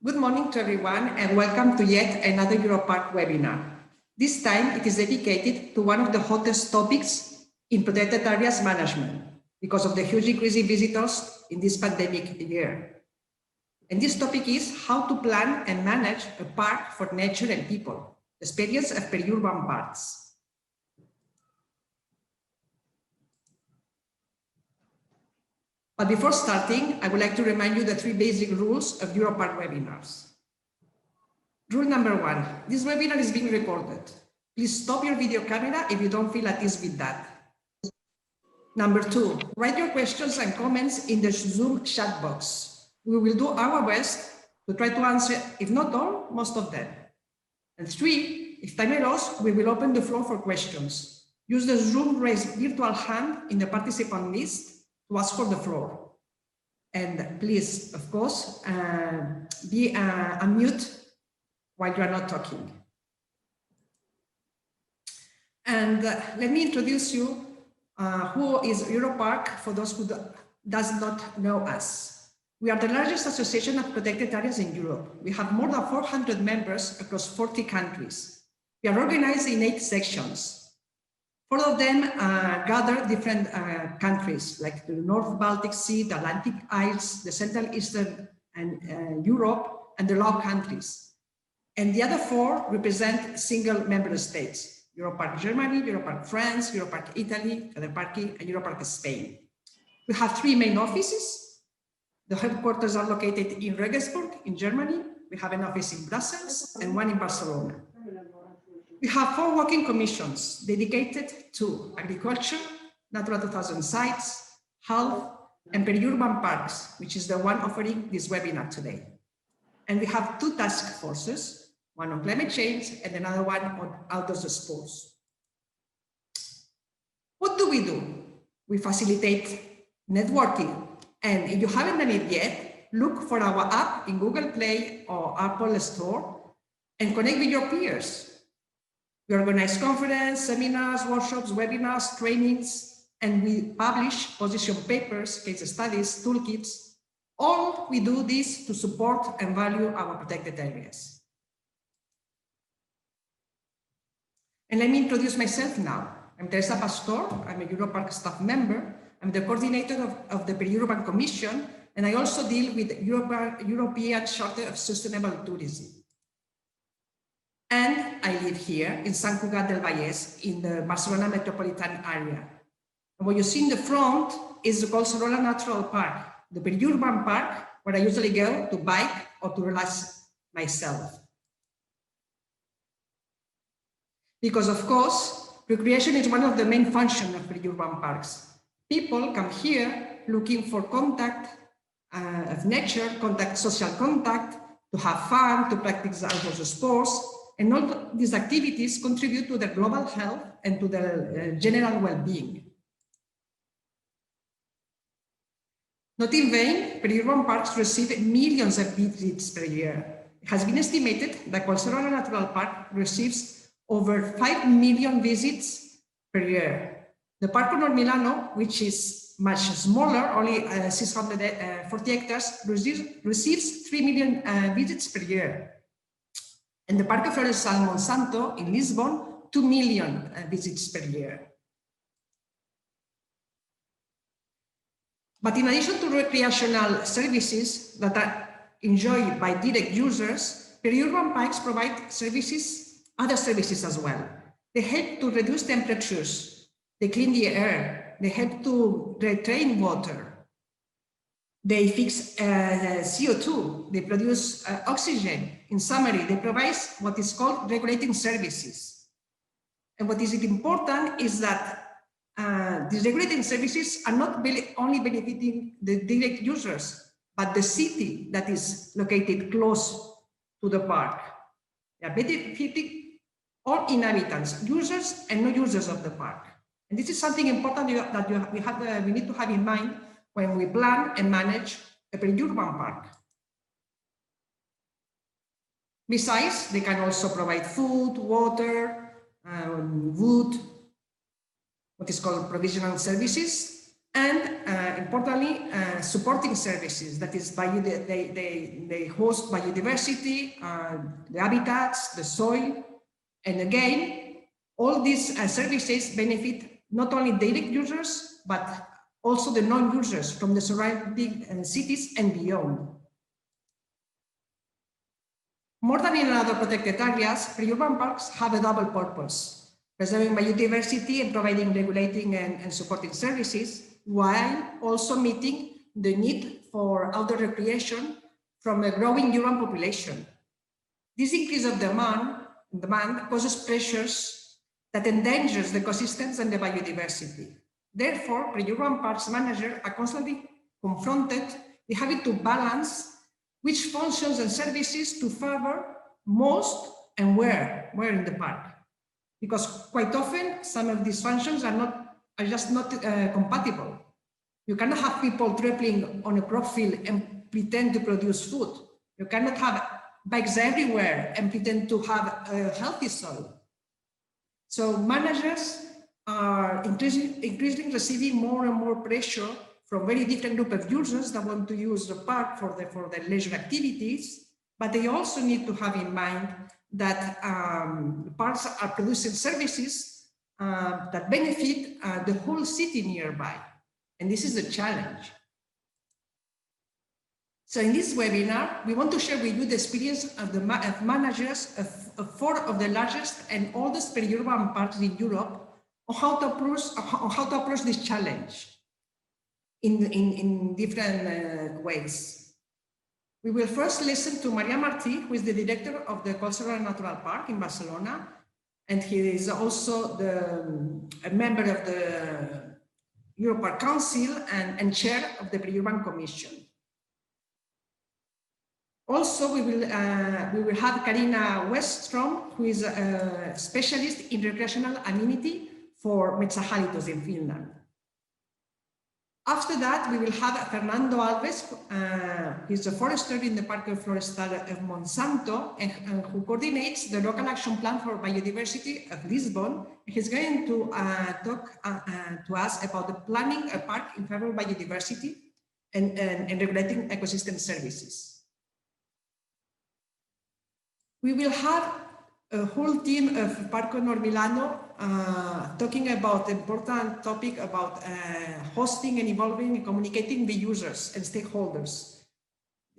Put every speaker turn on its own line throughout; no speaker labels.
Good morning to everyone and welcome to yet another Europark webinar. This time it is dedicated to one of the hottest topics in protected areas management because of the huge increase in visitors in this pandemic year. And this topic is how to plan and manage a park for nature and people, the experience of Periurban Parks. But before starting, I would like to remind you the three basic rules of Europark webinars. Rule number one, this webinar is being recorded. Please stop your video camera if you don't feel at ease with that. Number two, write your questions and comments in the Zoom chat box. We will do our best to try to answer, if not all, most of them. And three, if time allows, we will open the floor for questions. Use the Zoom raised virtual hand in the participant list to ask for the floor. And please, of course, be unmute while you are not talking. And let me introduce you who is Europark for those who does not know us. We are the largest association of protected areas in Europe. We have more than 400 members across 40 countries. We are organized in 8 sections. 4 of them gather different countries like the North Baltic Sea, the Atlantic Isles, the Central Eastern and Europe, and the Low countries. And the other 4 represent single member states: Europark Germany, Europark France, Europark Italy, Europark and Europark Spain. We have 3 main offices. The headquarters are located in Regensburg in Germany. We have an office in Brussels and 1 in Barcelona. We have 4 working commissions dedicated to agriculture, Natura 2000 sites, health, and Periurban Parks, which is the one offering this webinar today. And we have 2 task forces, one on climate change and another one on outdoor sports. What do? We facilitate networking. And if you haven't done it yet, look for our app in Google Play or Apple Store and connect with your peers. We organize conferences, seminars, workshops, webinars, trainings, and we publish position papers, case studies, toolkits. All we do this to support and value our protected areas. And let me introduce myself now. I'm Teresa Pastor. I'm a Europark staff member. I'm the coordinator of the Periurban Commission, and I also deal with the European Charter of Sustainable Tourism. And I live here in Sant Cugat del Vallès in the Barcelona metropolitan area. And what you see in the front is the Collserola Natural Park, the Periurban Park, where I usually go to bike or to relax myself. Because of course, recreation is one of the main functions of Periurban Parks. People come here looking for contact of nature, social contact, to have fun, to practice outdoor sports, and all these activities contribute to the global health and to the general well-being. Not in vain, Periurban Parks receive millions of visits per year. It has been estimated that Collserola Natural Park receives over 5 million visits per year. The Parco Nord Milano, which is much smaller, only 640 hectares, receives 3 million visits per year. And the Parque Florestal Monsanto in Lisbon, 2 million visits per year. But in addition to recreational services that are enjoyed by direct users, Periurban Parks provide other services as well. They help to reduce temperatures, they clean the air, they help to retain water, they fix CO2, they produce oxygen. In summary, they provide what is called regulating services. And what is important is that these regulating services are not only benefiting the direct users, but the city that is located close to the park. They are benefiting all inhabitants, users and non-users of the park. And this is something important that we need to have in mind when we plan and manage a Periurban Park. Besides, they can also provide food, water, wood, what is called provisional services, and importantly, supporting services, that is, they host biodiversity, the habitats, the soil, and again, all these services benefit not only direct users, but also the non-users from the surrounding cities and beyond. More than in other protected areas, periurban parks have a double purpose: preserving biodiversity and providing regulating and supporting services, while also meeting the need for outdoor recreation from a growing urban population. This increase of demand causes pressures that endangers the ecosystems and the biodiversity. Therefore, periurban parks managers are constantly confronted with having to balance which functions and services to favor most and where in the park. Because quite often, some of these functions are just not compatible. You cannot have people trampling on a crop field and pretend to produce food. You cannot have bikes everywhere and pretend to have a healthy soil. So managers are increasingly receiving more and more pressure from very different group of users that want to use the park for their leisure activities, but they also need to have in mind that parks are producing services that benefit the whole city nearby. And this is the challenge. So in this webinar, we want to share with you the experience of the managers of 4 of the largest and oldest periurban parks in Europe on how to approach this challenge in different ways. We will first listen to Maria Martí, who is the director of the Cultural and Natural Park in Barcelona, and he is also a member of the Europark Council and chair of the Periurban Commission. Also, we will have Karina Westrom, who is a specialist in recreational amenity for Metsähallitus in Finland. After that, we will have Fernando Alves, who is a forester in the Parque Florestal of Monsanto and who coordinates the local action plan for biodiversity of Lisbon. He's going to talk to us about the planning a park in favor of biodiversity and regulating ecosystem services. We will have a whole team of Parco Nord Milano talking about the important topic about hosting and involving and communicating the users and stakeholders.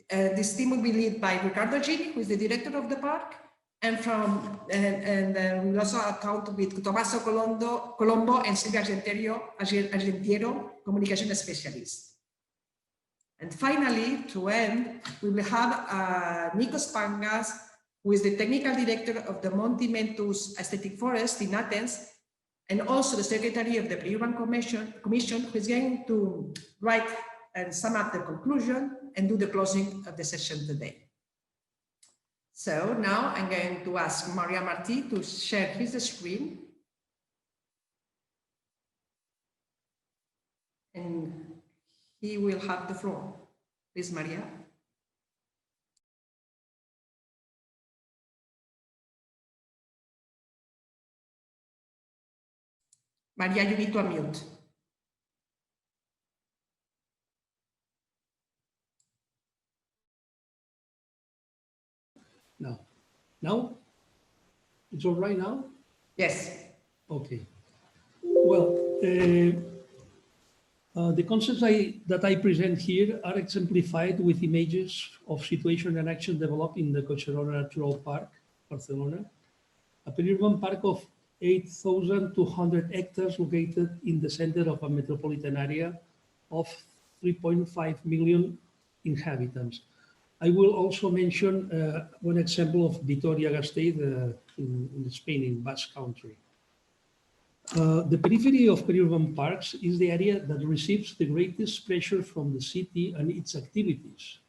This team will be led by Ricardo Gini, who is the director of the park, and we'll also account with Tommaso Colombo and Silvia Argentiero, communication specialists. And finally, to end, we will have Nikos Pangas, who is the technical director of the Monti Mentus Aesthetic Forest in Athens, and also the secretary of the Periurban Commission, who is going to write and sum up the conclusion and do the closing of the session today. So now I'm going to ask Maria Martí to share his screen. And he will have the floor. Please, Maria. Maria, you need to unmute.
Now? It's all right now?
Yes.
Okay. Well, the concepts that I present here are exemplified with images of situation and action developed in the Cultural Natural Park, Barcelona, a periurban park of 8,200 hectares located in the center of a metropolitan area of 3.5 million inhabitants. I will also mention one example of Vitoria-Gasteiz in Spain, in Basque Country. The periphery of periurban parks is the area that receives the greatest pressure from the city and its activities.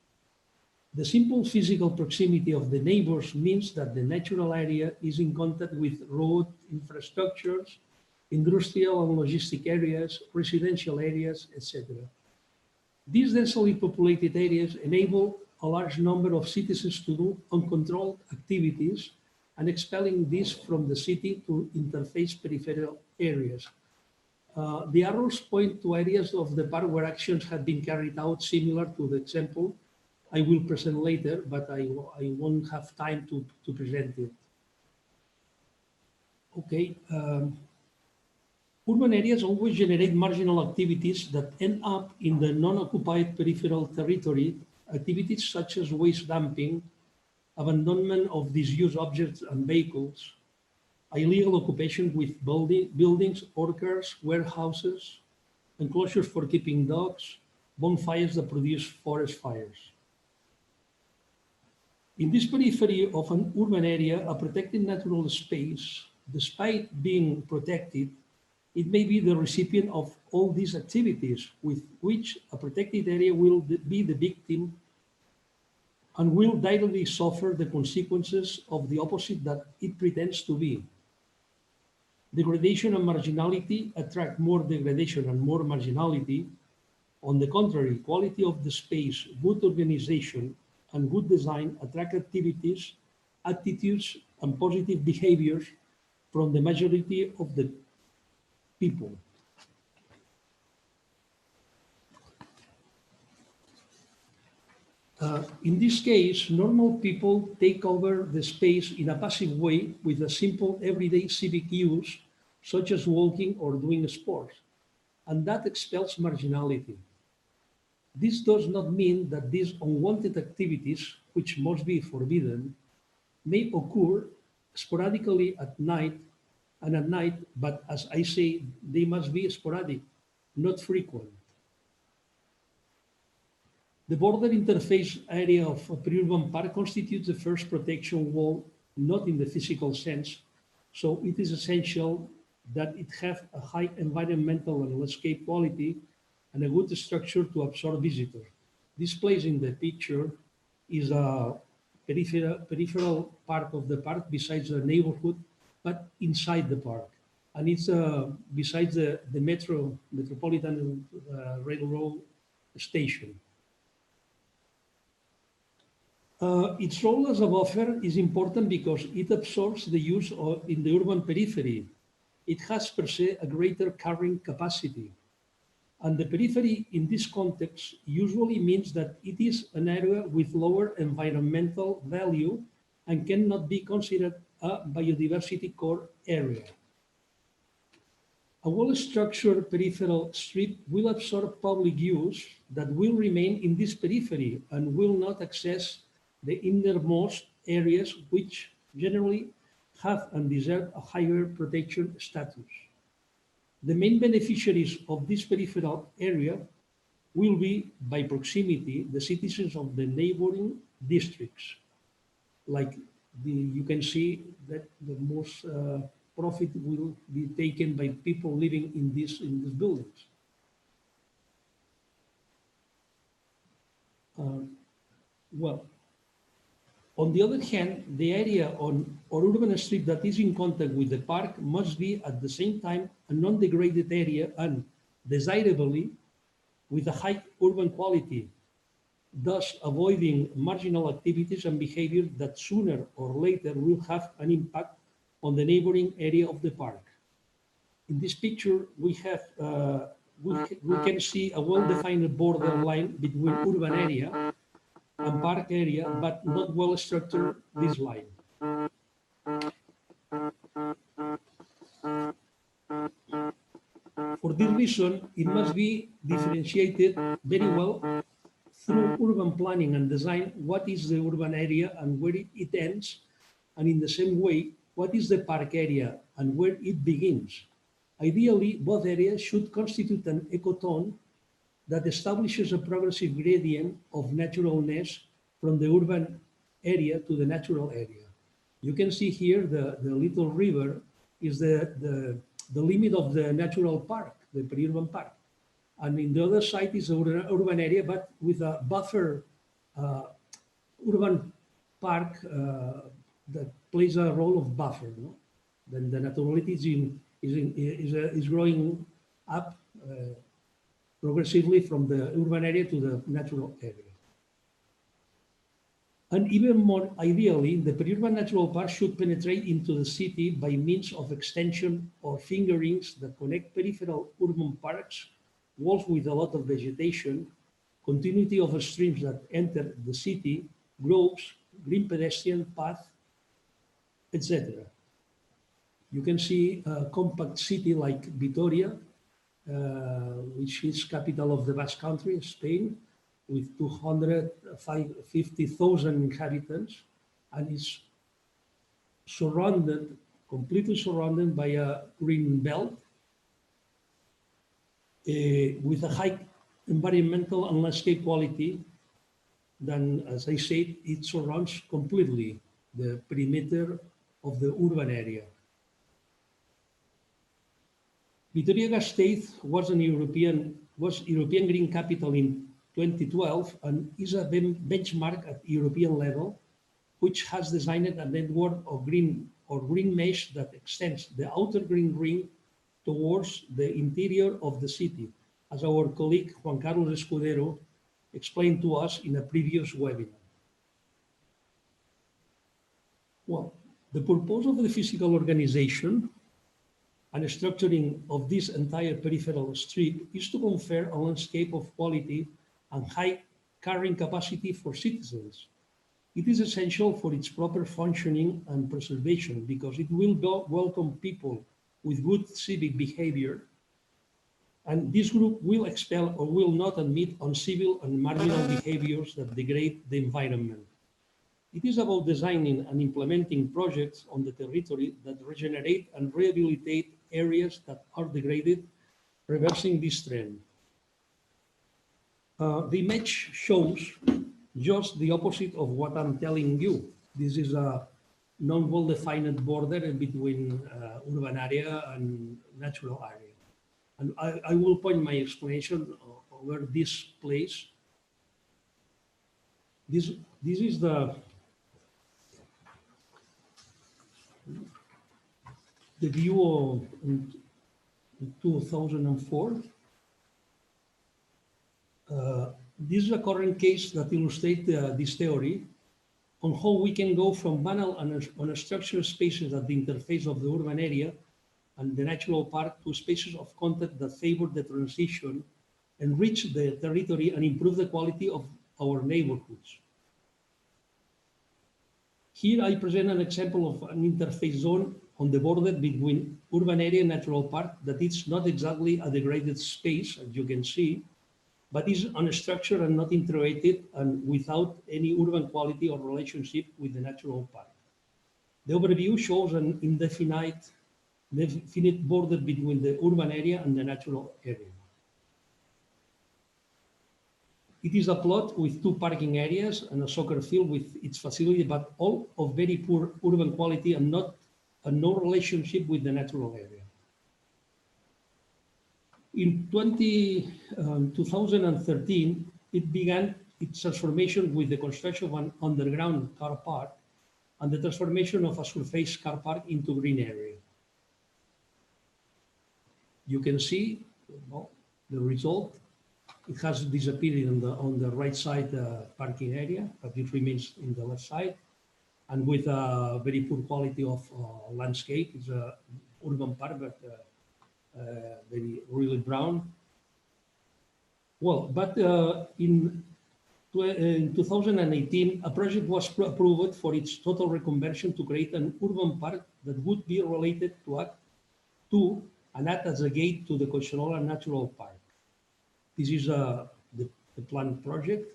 The simple physical proximity of the neighbors means that the natural area is in contact with road infrastructures, industrial and logistic areas, residential areas, etc. These densely populated areas enable a large number of citizens to do uncontrolled activities and expelling this from the city to interface peripheral areas. The arrows point to areas of the park where actions have been carried out similar to the example I will present later, but I won't have time to present it. Okay. Urban areas always generate marginal activities that end up in the non-occupied peripheral territory, activities such as waste dumping, abandonment of disused objects and vehicles, illegal occupation with buildings, orchards, warehouses, enclosures for keeping dogs, bonfires that produce forest fires. In this periphery of an urban area, a protected natural space, despite being protected, it may be the recipient of all these activities with which a protected area will be the victim and will directly suffer the consequences of the opposite that it pretends to be. Degradation and marginality attract more degradation and more marginality. On the contrary, quality of the space, good organization, and good design attract activities, attitudes, and positive behaviors from the majority of the people. In this case, normal people take over the space in a passive way with a simple everyday civic use, such as walking or doing sports, and that expels marginality. This does not mean that these unwanted activities, which must be forbidden, may occur sporadically at night, but as I say, they must be sporadic, not frequent. The border interface area of a periurban park constitutes the first protection wall, not in the physical sense, so it is essential that it have a high environmental and landscape quality and a good structure to absorb visitors. This place in the picture is a peripheral part of the park besides the neighborhood, but inside the park. And it's besides the Metropolitan Railroad station. Its role as a buffer is important because it absorbs the use in the urban periphery. It has per se a greater carrying capacity. And the periphery in this context usually means that it is an area with lower environmental value and cannot be considered a biodiversity core area. A well-structured peripheral strip will absorb public use that will remain in this periphery and will not access the innermost areas which generally have and deserve a higher protection status. The main beneficiaries of this peripheral area will be, by proximity, the citizens of the neighboring districts. Like you can see that the most profit will be taken by people living in these buildings. Well, on the other hand, the area on or urban strip that is in contact with the park must be at the same time a non-degraded area and, desirably, with a high urban quality, thus avoiding marginal activities and behavior that sooner or later will have an impact on the neighboring area of the park. In this picture, we can see a well-defined borderline between urban area and park area, but not well structured this line. For this reason, it must be differentiated very well through urban planning and design what is the urban area and where it ends, and in the same way, what is the park area and where it begins. Ideally, both areas should constitute an ecotone that establishes a progressive gradient of naturalness from the urban area to the natural area. You can see here the little river is the limit of the natural park, the Periurban Park. And in the other side is the urban area, but with a buffer urban park that plays a role of buffer. No? Then the naturality is growing up progressively from the urban area to the natural area. And even more ideally, the Periurban Natural Park should penetrate into the city by means of extension or fingerings that connect peripheral urban parks, walls with a lot of vegetation, continuity of streams that enter the city, groves, green pedestrian path, etc. You can see a compact city like Vitoria, which is capital of the Basque Country, Spain, with 250,000 inhabitants, and is surrounded, completely surrounded by a green belt with a high environmental and landscape quality. Then, as I said, it surrounds completely the perimeter of the urban area. Vitoria-Gasteiz was European Green Capital in 2012 and is a benchmark at European level, which has designed a network of green mesh that extends the outer green ring towards the interior of the city, as our colleague Juan Carlos Escudero explained to us in a previous webinar. Well, the purpose of the physical organization and structuring of this entire peripheral strip is to confer a landscape of quality and high carrying capacity for citizens. It is essential for its proper functioning and preservation because it will welcome people with good civic behavior, and this group will expel or will not admit uncivil and marginal behaviors that degrade the environment. It is about designing and implementing projects on the territory that regenerate and rehabilitate areas that are degraded, reversing this trend. The image shows just the opposite of what I'm telling you. This is a non-well-defined border between urban area and natural area. And I will point my explanation over this place. This is the view of in 2004. This is a current case that illustrates this theory on how we can go from banal and unstructured spaces at the interface of the urban area and the natural park to spaces of content that favor the transition, enrich the territory, and improve the quality of our neighborhoods. Here I present an example of an interface zone on the border between urban area and natural park that is not exactly a degraded space, as you can see, but is unstructured and not integrated and without any urban quality or relationship with the natural park. The overview shows an indefinite border between the urban area and the natural area. It is a plot with two parking areas and a soccer field with its facility, but all of very poor urban quality and no relationship with the natural area. In 2013, it began its transformation with the construction of an underground car park and the transformation of a surface car park into green area. You can see the result. It has disappeared on the right side parking area, but it remains in the left side, and with a very poor quality of landscape. It's an urban park, but really brown. Well, but in 2018, a project was approved for its total reconversion to create an urban park that would be related to and act as a gate to the Collserola Natural Park. This is the planned project.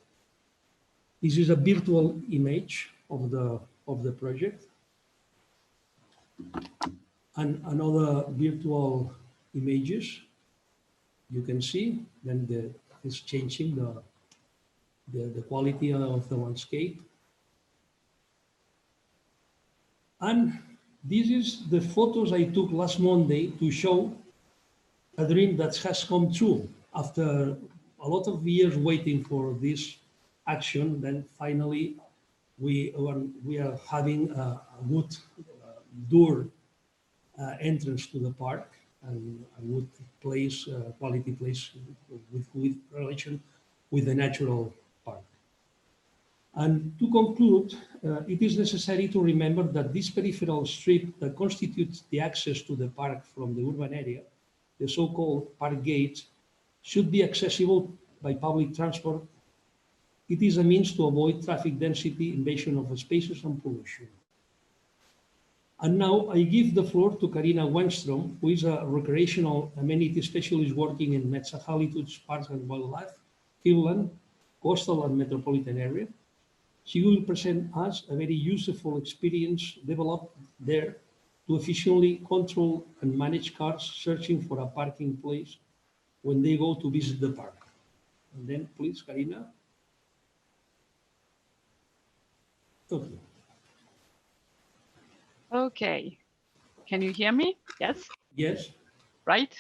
This is a virtual image of the project, and another virtual images. You can see then it's changing the quality of the landscape. And this is the photos I took last Monday to show a dream that has come true. After a lot of years waiting for this action, then finally we are having a good door entrance to the park and a good place, quality place with relation with the natural park. And to conclude, it is necessary to remember that this peripheral strip that constitutes the access to the park from the urban area, the so-called park gates, should be accessible by public transport. It is a means to avoid traffic density, invasion of spaces, and pollution. And now I give the floor to Karina Wangstrom, who is a recreational amenity specialist working in Metsähallitus Parks and Wildlife, Finland, coastal and metropolitan area. She will present us a very useful experience developed there to efficiently control and manage cars searching for a parking place when they go to visit the park. And then please, Karina. Okay.
Okay, can you hear me? Yes,
Yes.
right.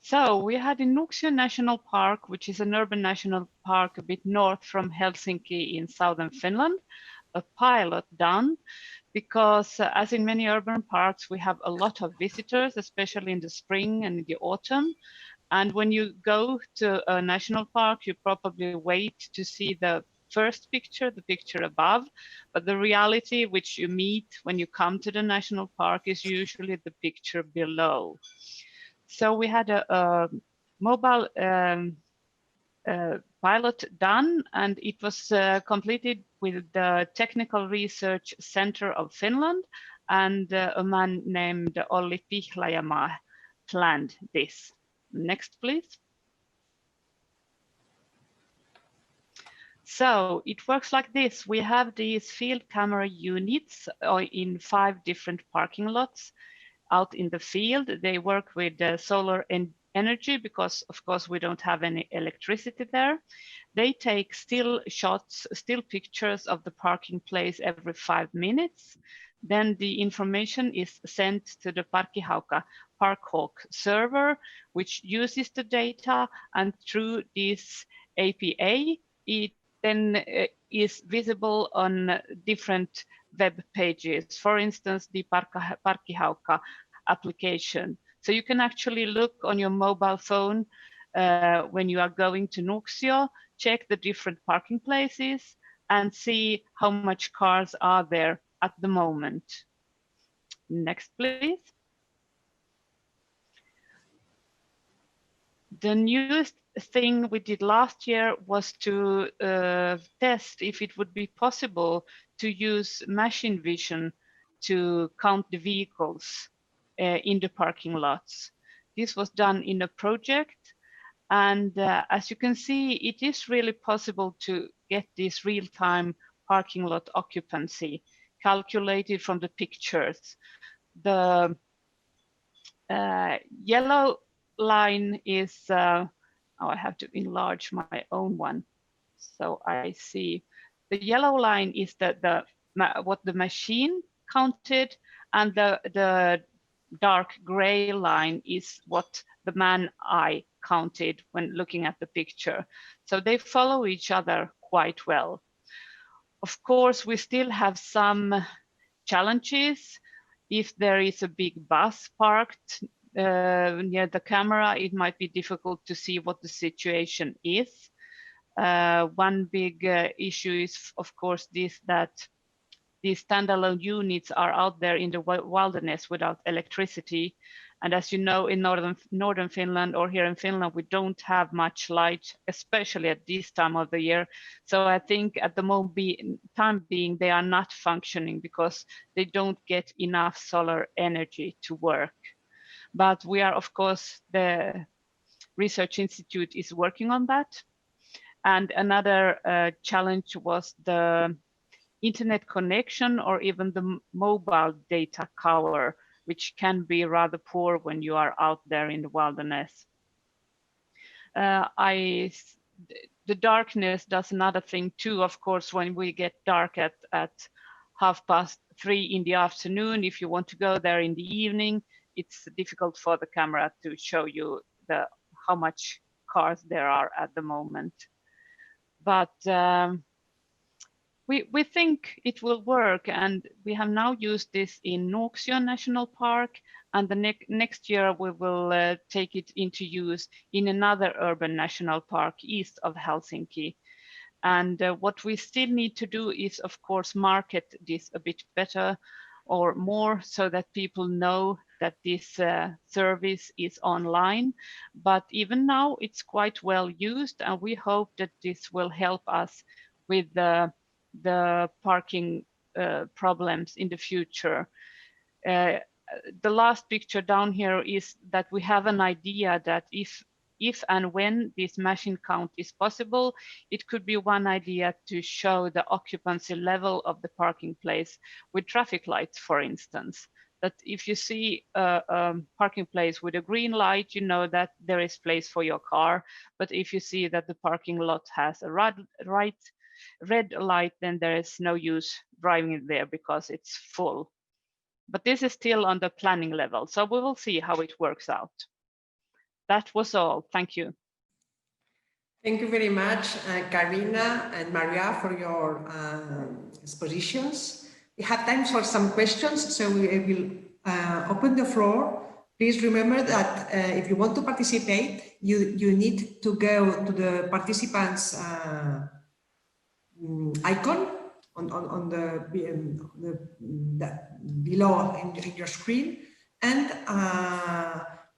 So we had in Nuuksio National Park, which is an urban national park a bit north from Helsinki in southern Finland, a pilot done because as in many urban parks, we have a lot of visitors, especially in the spring and in the autumn. And when you go to a national park, you probably wait to see the first picture, the picture above, but the reality which you meet when you come to the national park is usually the picture below. So we had a mobile pilot done, and it was completed with the Technical Research Center of Finland, and a man named Olli Pihlajamaa planned this. Next, please. So it works like this. We have these field camera units in 5 different parking lots out in the field. They work with solar energy because, of course, we don't have any electricity there. They take still shots, still pictures of the parking place every 5 minutes. Then the information is sent to the Parkhawk server, which uses the data, and through this APA, it then is visible on different web pages. For instance, the Parkkihauka application. So you can actually look on your mobile phone when you are going to Nuuksio, check the different parking places and see how much cars are there at the moment. Next, please. The newest thing we did last year was to test if it would be possible to use machine vision to count the vehicles in the parking lots. This was done in a project, and as you can see, it is really possible to get this real-time parking lot occupancy calculated from the pictures. The yellow line is, oh, I have to enlarge my own one so I see. The yellow line is what the machine counted, and the dark gray line is what the man eye counted when looking at the picture. So they follow each other quite well. Of course, we still have some challenges. If there is a big bus parked near the camera, it might be difficult to see what the situation is. One big issue is, of course, that these standalone units are out there in the wilderness without electricity. And as you know, in northern Finland, or here in Finland, we don't have much light, especially at this time of the year. So I think at the time being, they are not functioning because they don't get enough solar energy to work. But we are, of course, the research institute is working on that. And another challenge was the internet connection, or even the mobile data cover, which can be rather poor when you are out there in the wilderness. The darkness does another thing too, of course. When we get dark at 3:30 in the afternoon, if you want to go there in the evening, it's difficult for the camera to show you how much cars there are at the moment. But we think it will work, and we have now used this in Nuuksio National Park, and the next year we will take it into use in another urban national park east of Helsinki. And what we still need to do is, of course, market this a bit better or more so that people know that this service is online. But even now, it's quite well used, and we hope that this will help us with the parking problems in the future. The last picture down here is that we have an idea that if and when this machine count is possible, it could be one idea to show the occupancy level of the parking place with traffic lights, for instance. That if you see a parking place with a green light, you know that there is place for your car. But if you see that the parking lot has a red light, then there is no use driving there because it's full. But this is still on the planning level, so we will see how it works out. That was all. Thank you.
Thank you very much, Karina and Maria, for your expositions. We have time for some questions, so we will open the floor. Please remember that if you want to participate, you need to go to the participants icon on the below in your screen, and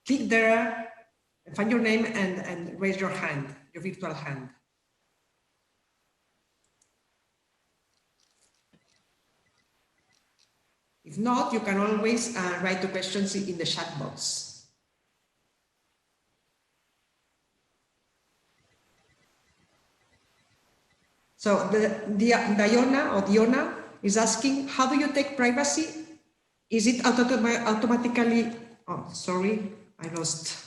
click there, find your name and raise your hand, your virtual hand. If not, you can always write the questions in the chat box. So Diona is asking, how do you take privacy? Is it automatically, oh, sorry, I lost.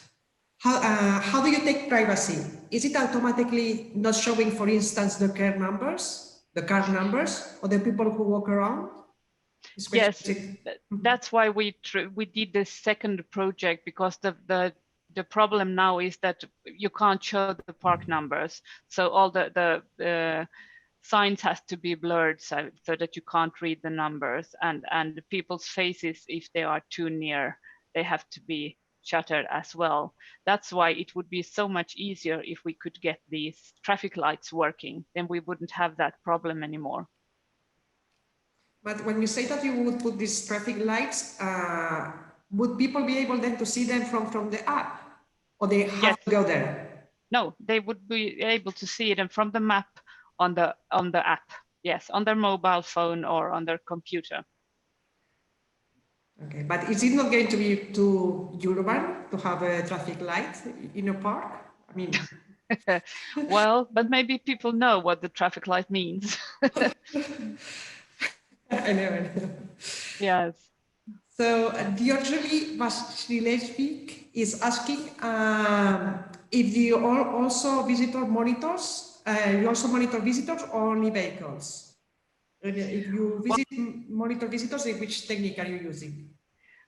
How do you take privacy? Is it automatically not showing, for instance, the car numbers, or the people who walk around?
Yes, that's why we did this second project, because the problem now is that you can't show the park numbers. So all the signs has to be blurred so that you can't read the numbers, and the people's faces, if they are too near, they have to be shuttered as well. That's why it would be so much easier if we could get these traffic lights working, then we wouldn't have that problem anymore.
But when you say that you would put these traffic lights, would people be able then to see them from the app, or they have to go there?
No, they would be able to see them from the map on the app. Yes, on their mobile phone or on their computer.
Okay, but is it not going to be too urban to have a traffic light in a park? I mean,
well, but maybe people know what the traffic light means.
I never know.
Yes.
So Diorgeli Vasilevich is asking if you also visitor monitors, you also monitor visitors or only vehicles? If you monitor visitors, which technique are you using?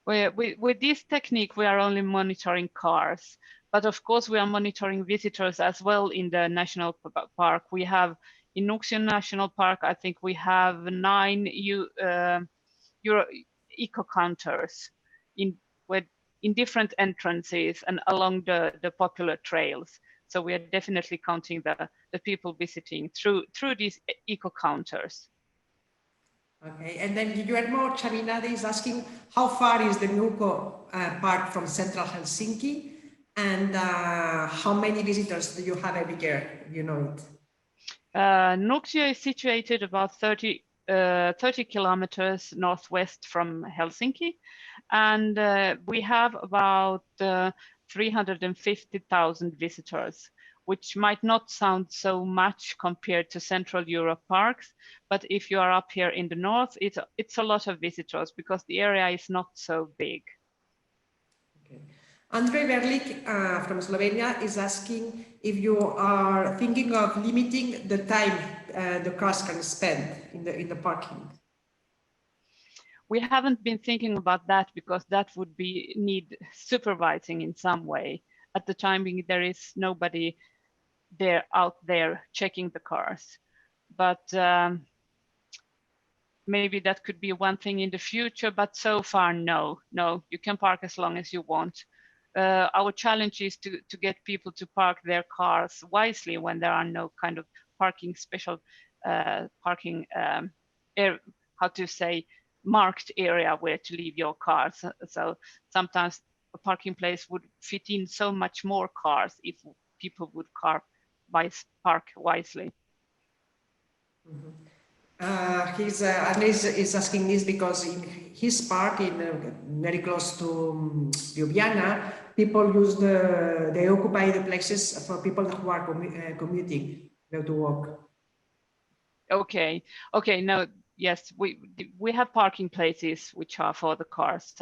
With this technique, we are only monitoring cars, but of course we are monitoring visitors as well in the national park. We have in Nuuksio National Park, I think we have 9 eco counters in different entrances and along the popular trails. So we are definitely counting the people visiting through these eco counters.
Okay, and then Guillermo Chaminade is asking, how far is the Nuuksio park from central Helsinki, and how many visitors do you have every year? You know it.
Nuuksio is situated about 30 kilometers northwest from Helsinki, and we have about 350,000 visitors, which might not sound so much compared to Central Europe parks, but if you are up here in the north, it's a lot of visitors because the area is not so big.
Okay. Andrei Verlik from Slovenia is asking if you are thinking of limiting the time the cars can spend in the parking.
We haven't been thinking about that because that would need supervising in some way. At the time being, there is nobody out there checking the cars, but maybe that could be one thing in the future, but so far, no, you can park as long as you want. Our challenge is to get people to park their cars wisely when there are no kind of parking special parking how to say, marked area where to leave your car. So sometimes a parking place would fit in so much more cars if people would park wisely.
Andres is asking this because in his park, very close to Ljubljana, people they occupy the places for people who are commuting, go to work.
Okay. No, yes, we have parking places which are for the cars.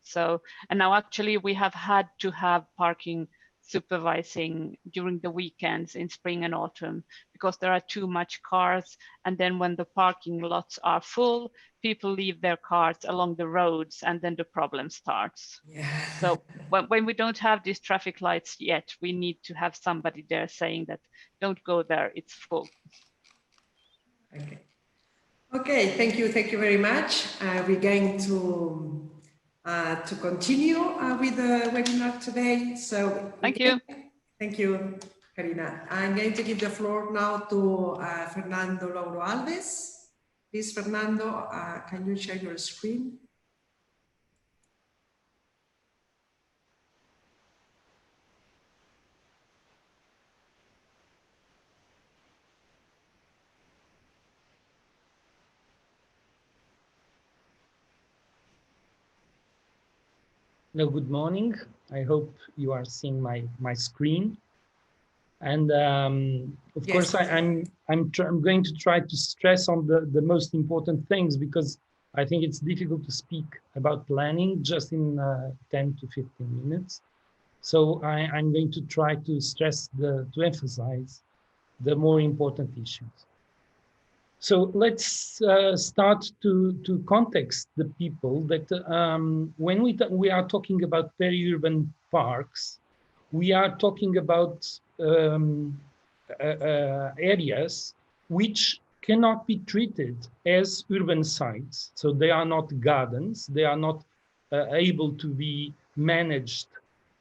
So and now actually we have had to have parking supervising during the weekends in spring and autumn because there are too much cars, and then when the parking lots are full, people leave their cars along the roads, and then the problem starts.
Yeah.
So when we don't have these traffic lights yet, we need to have somebody there saying that don't go there, it's full.
Okay, thank you very much. We're going to continue with the webinar today. So
Thank you.
Thank you, Karina. I'm going to give the floor now to Fernando Lauro Alves. Please, Fernando, can you share your screen?
Hello, good morning. I hope you are seeing my screen. And of
Yes.
course, I'm going to try to stress on the most important things because I think it's difficult to speak about planning just in 10 to 15 minutes. So I'm going to try to stress to emphasize the more important issues. So let's start to context the people that when we are talking about periurban parks, we are talking about areas which cannot be treated as urban sites. So they are not gardens. They are not able to be managed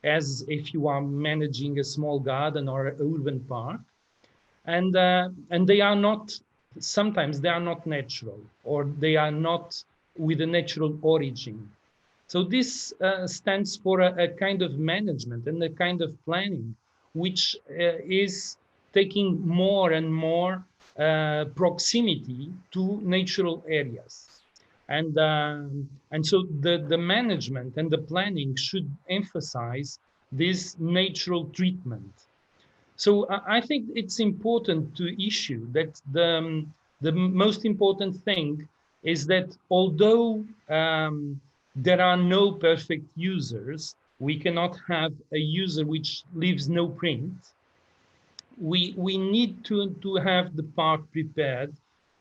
as if you are managing a small garden or an urban park. And they are not, sometimes they are not natural, or they are not with a natural origin. So this stands for a kind of management and a kind of planning, which is taking more and more proximity to natural areas. And so the management and the planning should emphasize this natural treatment. So I think it's important to issue that the most important thing is that although there are no perfect users, we cannot have a user which leaves no print. We need to have the park prepared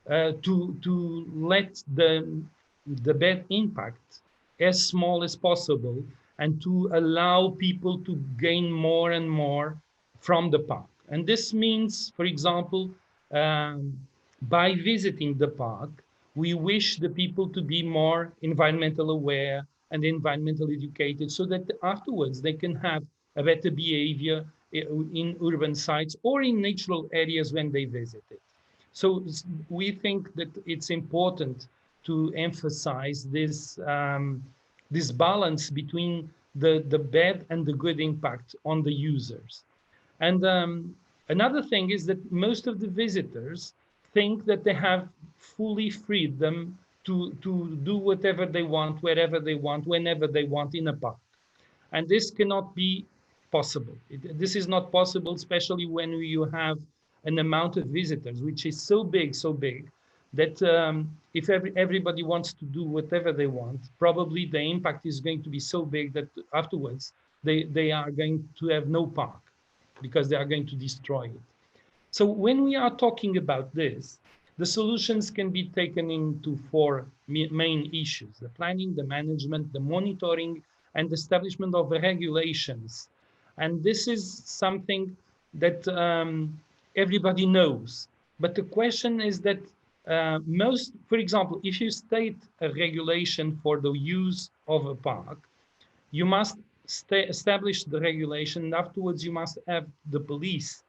to let the bad impact as small as possible and to allow people to gain more and more from the park. And this means, for example, by visiting the park, we wish the people to be more environmental aware and environmental educated so that afterwards they can have a better behavior in urban sites or in natural areas when they visit it. So we think that it's important to emphasize this, this balance between the bad and the good impact on the users. And another thing is that most of the visitors think that they have fully freedom to do whatever they want, wherever they want, whenever they want in a park. And this cannot be possible. This is not possible, especially when you have an amount of visitors, which is so big, that if everybody wants to do whatever they want, probably the impact is going to be so big that afterwards they are going to have no park because they are going to destroy it. So when we are talking about this, the solutions can be taken into four main issues: the planning, the management, the monitoring, and the establishment of the regulations. And this is something that everybody knows. But the question is that for example, if you state a regulation for the use of a park, you must establish the regulation, and afterwards you must have the police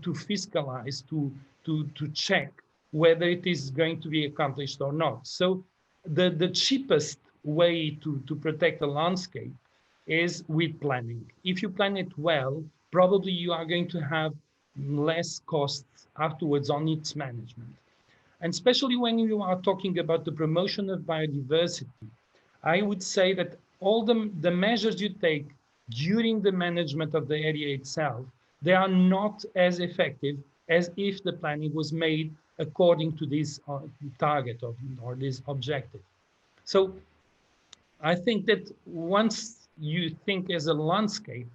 to fiscalize, to check whether it is going to be accomplished or not. So the cheapest way to protect a landscape is with planning. If you plan it well, probably you are going to have less costs afterwards on its management. And especially when you are talking about the promotion of biodiversity, I would say that all the measures you take during the management of the area itself, they are not as effective as if the planning was made according to this target or this objective. So I think that once you think as a landscape,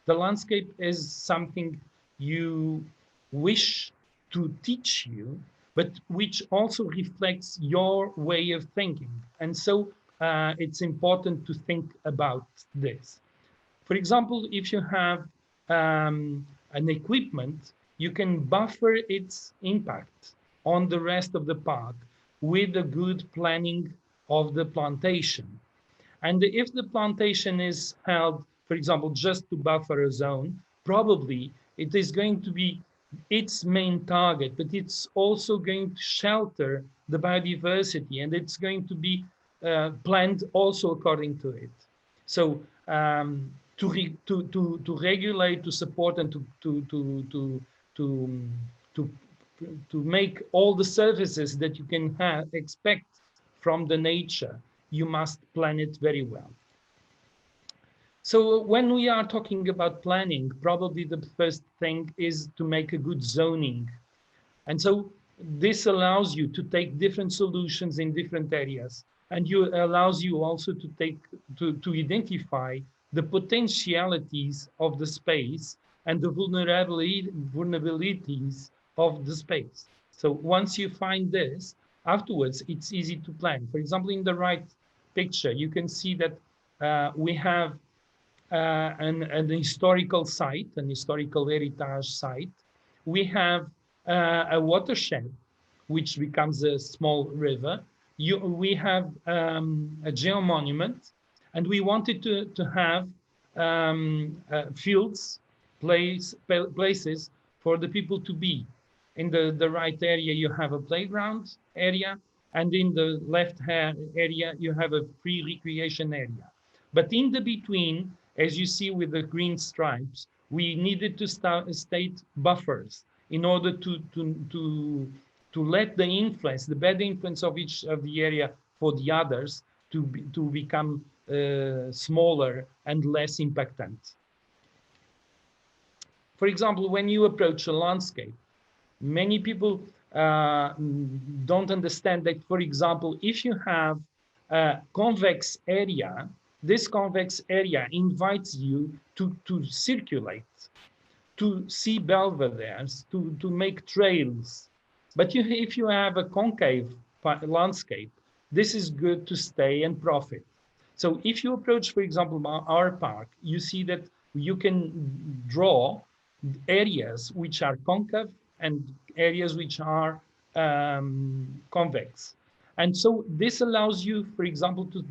the landscape is something you wish to teach you, but which also reflects your way of thinking. And so it's important to think about this. For example, if you have an equipment, you can buffer its impact on the rest of the park with a good planning of the plantation. And if the plantation is held, for example, just to buffer a zone, probably it is going to be its main target, but it's also going to shelter the biodiversity, and it's going to be planned also according to it. So to regulate, to support, and to to make all the services that you can expect from the nature, you must plan it very well. So when we are talking about planning, probably the first thing is to make a good zoning. And so this allows you to take different solutions in different areas, and allows you also to to identify the potentialities of the space and the vulnerabilities of the space. So once you find this, afterwards it's easy to plan. For example, in the right picture, you can see that we have an historical site, an historical heritage site. We have a watershed, which becomes a small river. We have a geomonument, and we wanted to have fields, places for the people to be. In the right area, you have a playground area, and in the left area, you have a free recreation area. But in the between, as you see with the green stripes, we needed to state buffers in order to let the influence, the bad influence of each of the area for the others to become smaller and less impactant. For example, when you approach a landscape, many people don't understand that, for example, if you have a convex area, this convex area invites you to circulate, to see belvederes, to make trails. But if you have a concave landscape, this is good to stay and profit. So if you approach, for example, our park, you see that you can draw areas which are concave and areas which are convex. And so this allows you, for example, to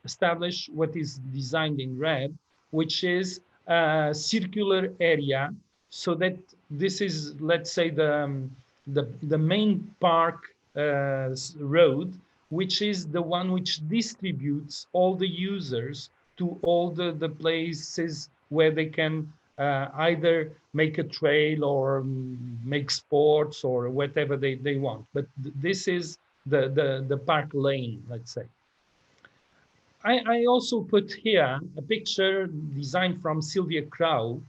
establish what is designed in red, which is a circular area, so that this is, let's say, the main park road, which is the one which distributes all the users to all the places where they can either make a trail or make sports or whatever they want. But this is the park lane, let's say. I also put here a picture designed from Sylvia Crow,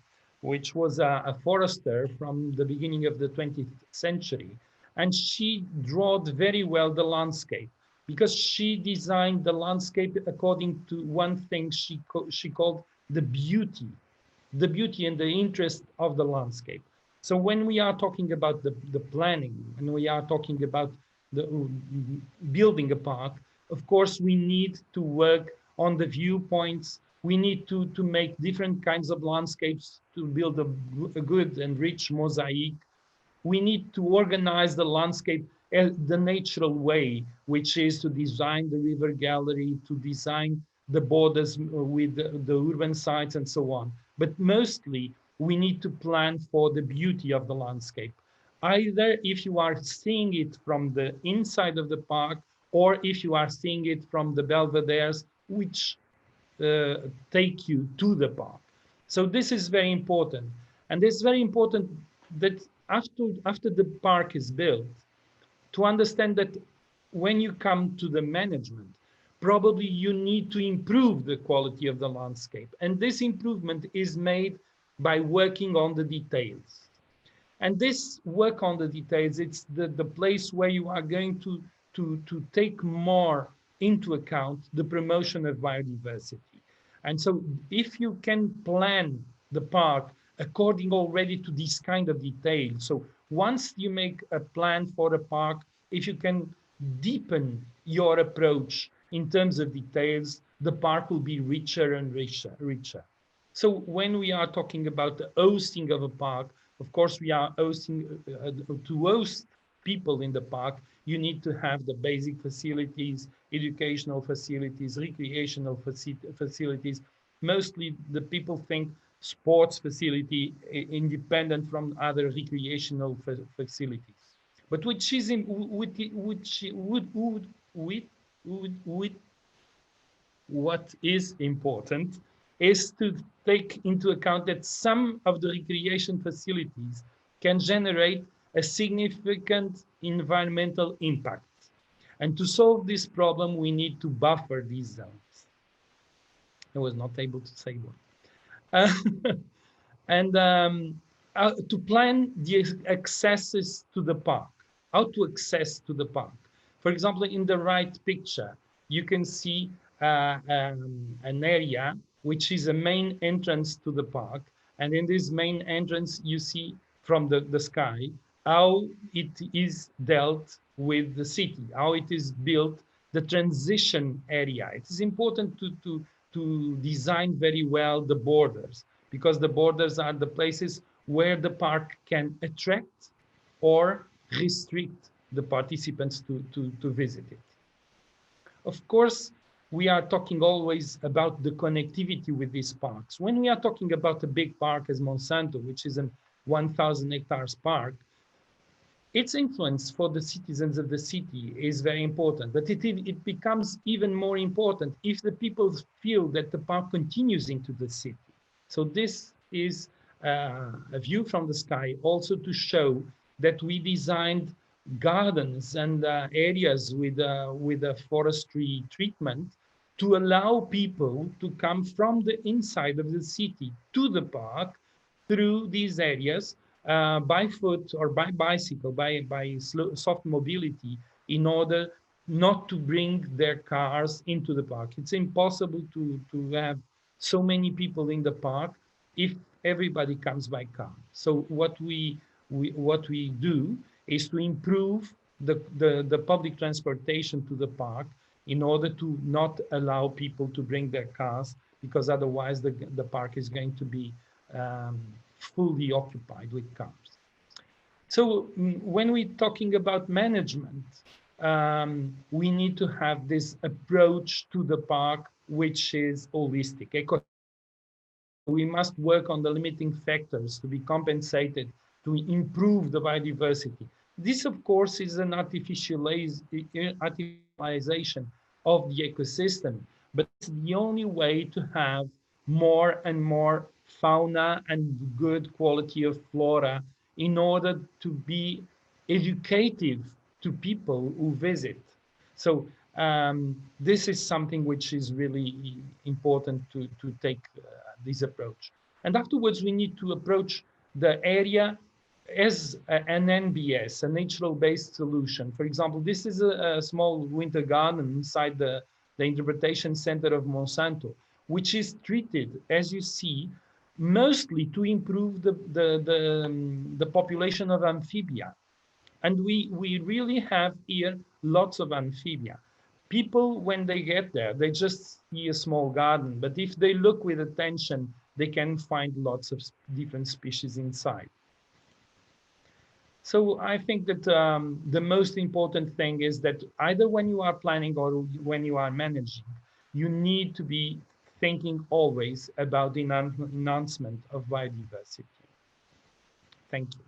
which was a forester from the beginning of the 20th century. And she drew very well the landscape, because she designed the landscape according to one thing she called the beauty and the interest of the landscape. So when we are talking about the planning, and we are talking about building a park, of course, we need to work on the viewpoints. We need to make different kinds of landscapes to build a good and rich mosaic. We need to organize the landscape the natural way, which is to design the river gallery, to design the borders with the urban sites and so on. But mostly we need to plan for the beauty of the landscape. Either if you are seeing it from the inside of the park, or if you are seeing it from the belvederes, which take you to the park. So this is very important. And it's very important that after the park is built, to understand that when you come to the management, probably you need to improve the quality of the landscape. And this improvement is made by working on the details. And this work on the details, it's the place where you are going to take more into account the promotion of biodiversity. And so if you can plan the park according already to this kind of detail, so once you make a plan for a park, if you can deepen your approach in terms of details, the park will be richer and richer. So when we are talking about the hosting of a park, of course, we are hosting, to host people in the park, you need to have the basic facilities, educational facilities, recreational facilities. Mostly the people think sports facility independent from other recreational facilities. But which is in, which would what is important is to take into account that some of the recreation facilities can generate a significant environmental impact. And to solve this problem, we need to buffer these zones. I was not able to say one. And to plan the accesses to the park, how to access to the park. For example, in the right picture, you can see an area which is a main entrance to the park. And in this main entrance, you see from the sky how it is dealt with the city, how it is built, the transition area. It is important to design very well the borders, because the borders are the places where the park can attract or restrict the participants to visit it. Of course, we are talking always about the connectivity with these parks. When we are talking about a big park as Monsanto, which is a 1,000 hectares park, its influence for the citizens of the city is very important, but it becomes even more important if the people feel that the park continues into the city. So this is a view from the sky also to show that we designed gardens and areas with a forestry treatment to allow people to come from the inside of the city to the park through these areas by foot or by bicycle, by soft mobility, in order not to bring their cars into the park. It's impossible to have so many people in the park if everybody comes by car. So what we do is to improve the public transportation to the park in order to not allow people to bring their cars, because otherwise the park is going to be fully occupied with cars. So when we're talking about management, we need to have this approach to the park, which is holistic. We must work on the limiting factors to be compensated to improve the biodiversity. This, of course, is an artificialization of the ecosystem, but it's the only way to have more and more fauna and good quality of flora in order to be educative to people who visit. So this is something which is really important to take this approach. And afterwards, we need to approach the area as an NBS, a natural-based solution. For example, this is a small winter garden inside the interpretation center of Monsanto, which is treated, as you see, mostly to improve the population of amphibia. And we really have here lots of amphibia. People, when they get there, they just see a small garden, but if they look with attention, they can find lots of different species inside. So I think that the most important thing is that either when you are planning or when you are managing, you need to be thinking always about the enhancement of biodiversity. Thank you.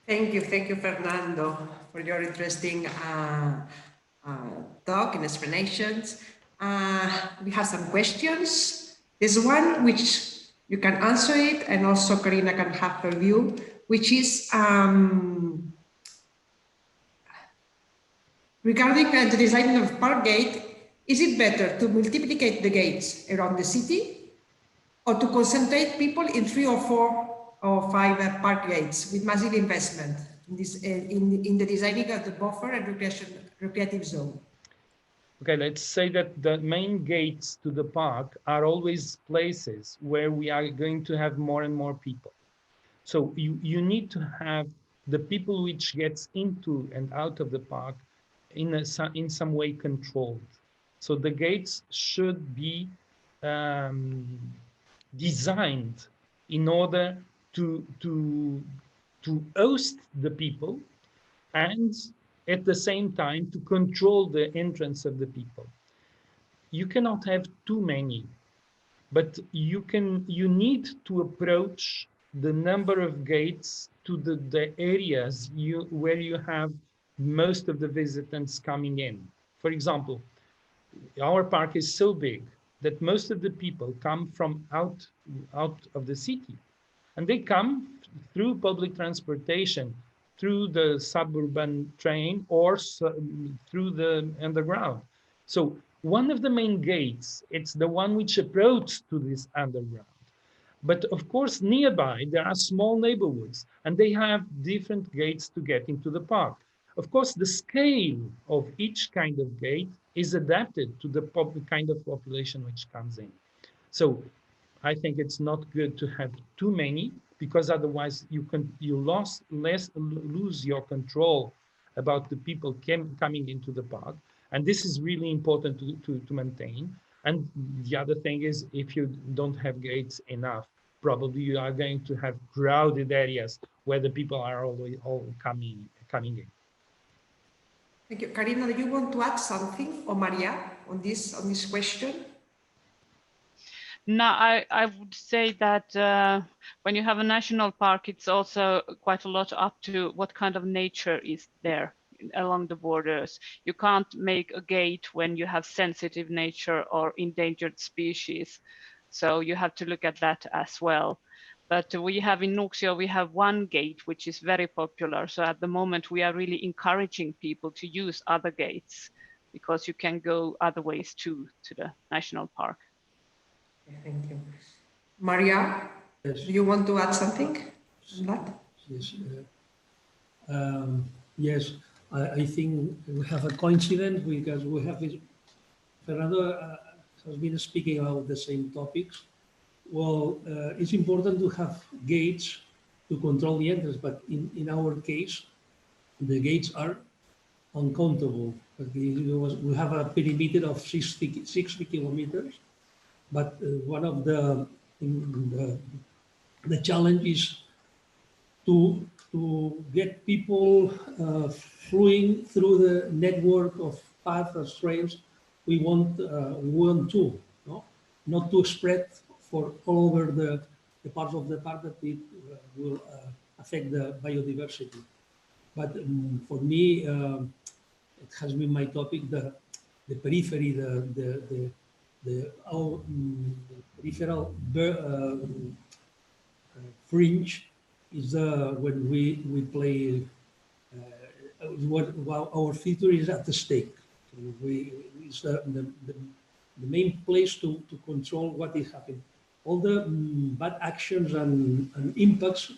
Thank you, Fernando, for your interesting talk and explanations. We have some questions. There's one which you can answer it, and also Karina can have her view, which is regarding the design of park gate. Is it better to multiply the gates around the city, or to concentrate people in 3 or 4 or 5 park gates with massive investment in this in the designing of the buffer and recreative zone?
Okay, let's say that the main gates to the park are always places where we are going to have more and more people. So you need to have the people which gets into and out of the park in some way controlled. So the gates should be designed in order to host the people, and at the same time to control the entrance of the people. You cannot have too many, but you need to approach the number of gates to the areas where you have most of the visitors coming in. For example, our park is so big that most of the people come from out of the city, and they come through public transportation, through the suburban train, or through the underground. So one of the main gates, it's the one which approaches to this underground. But of course, nearby, there are small neighborhoods, and they have different gates to get into the park. Of course, the scale of each kind of gate is adapted to the kind of population which comes in. So I think it's not good to have too many, because otherwise you lose your control about the people coming into the park. And this is really important to maintain. And the other thing is, if you don't have gates enough, probably you are going to have crowded areas where the people are all coming in.
Thank you. Karina, do you want to add something, or Maria, on this question?
No, I would say that when you have a national park, it's also quite a lot up to what kind of nature is there along the borders. You can't make a gate when you have sensitive nature or endangered species. So you have to look at that as well. But we have in Nuuksio, we have one gate, which is very popular. So at the moment, we are really encouraging people to use other gates, because you can go other ways too to the national park.
Thank you. Maria,
Yes.
do you want to add something on that?
Yes. Yes, I think we have a coincidence, because we have this, Fernando has been speaking about the same topics. Well, it's important to have gates to control the entrance, but in our case, the gates are uncountable. We have a perimeter of 60 kilometers, but one of the challenge is to get people flowing through the network of paths and trails. We want to, no? Not to spread for all over the parts of the park that it will affect the biodiversity. But for me, it has been my topic, the periphery, the peripheral fringe is when we play, what our future is at the stake. It's the main place to control what is happening. All the bad actions and impacts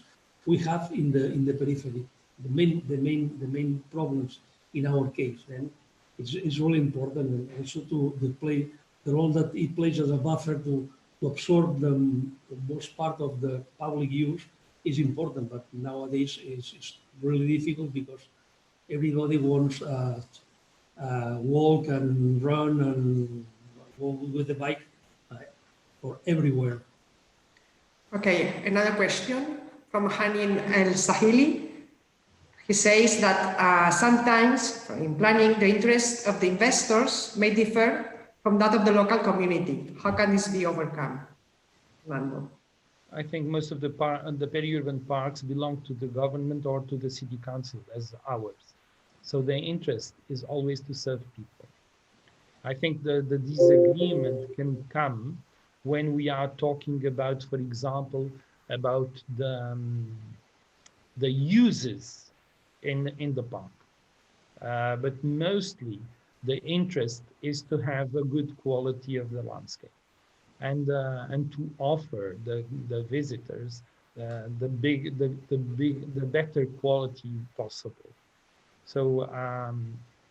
we have in the periphery, the main problems in our case. Then it's really important, and also to play the role that it plays as a buffer to absorb the most part of the public use is important. But nowadays it's really difficult, because everybody wants walk and run and walk with the bike or everywhere.
Okay, another question from Hanin El Sahili. He says that sometimes in planning, the interests of the investors may differ from that of the local community? How can this be overcome, Fernando?
I think most of the periurban parks belong to the government or to the city council as ours. So their interest is always to serve people. I think the disagreement can come when we are talking about, for example, about the uses in the park. But mostly the interest is to have a good quality of the landscape and to offer the visitors the better quality possible. So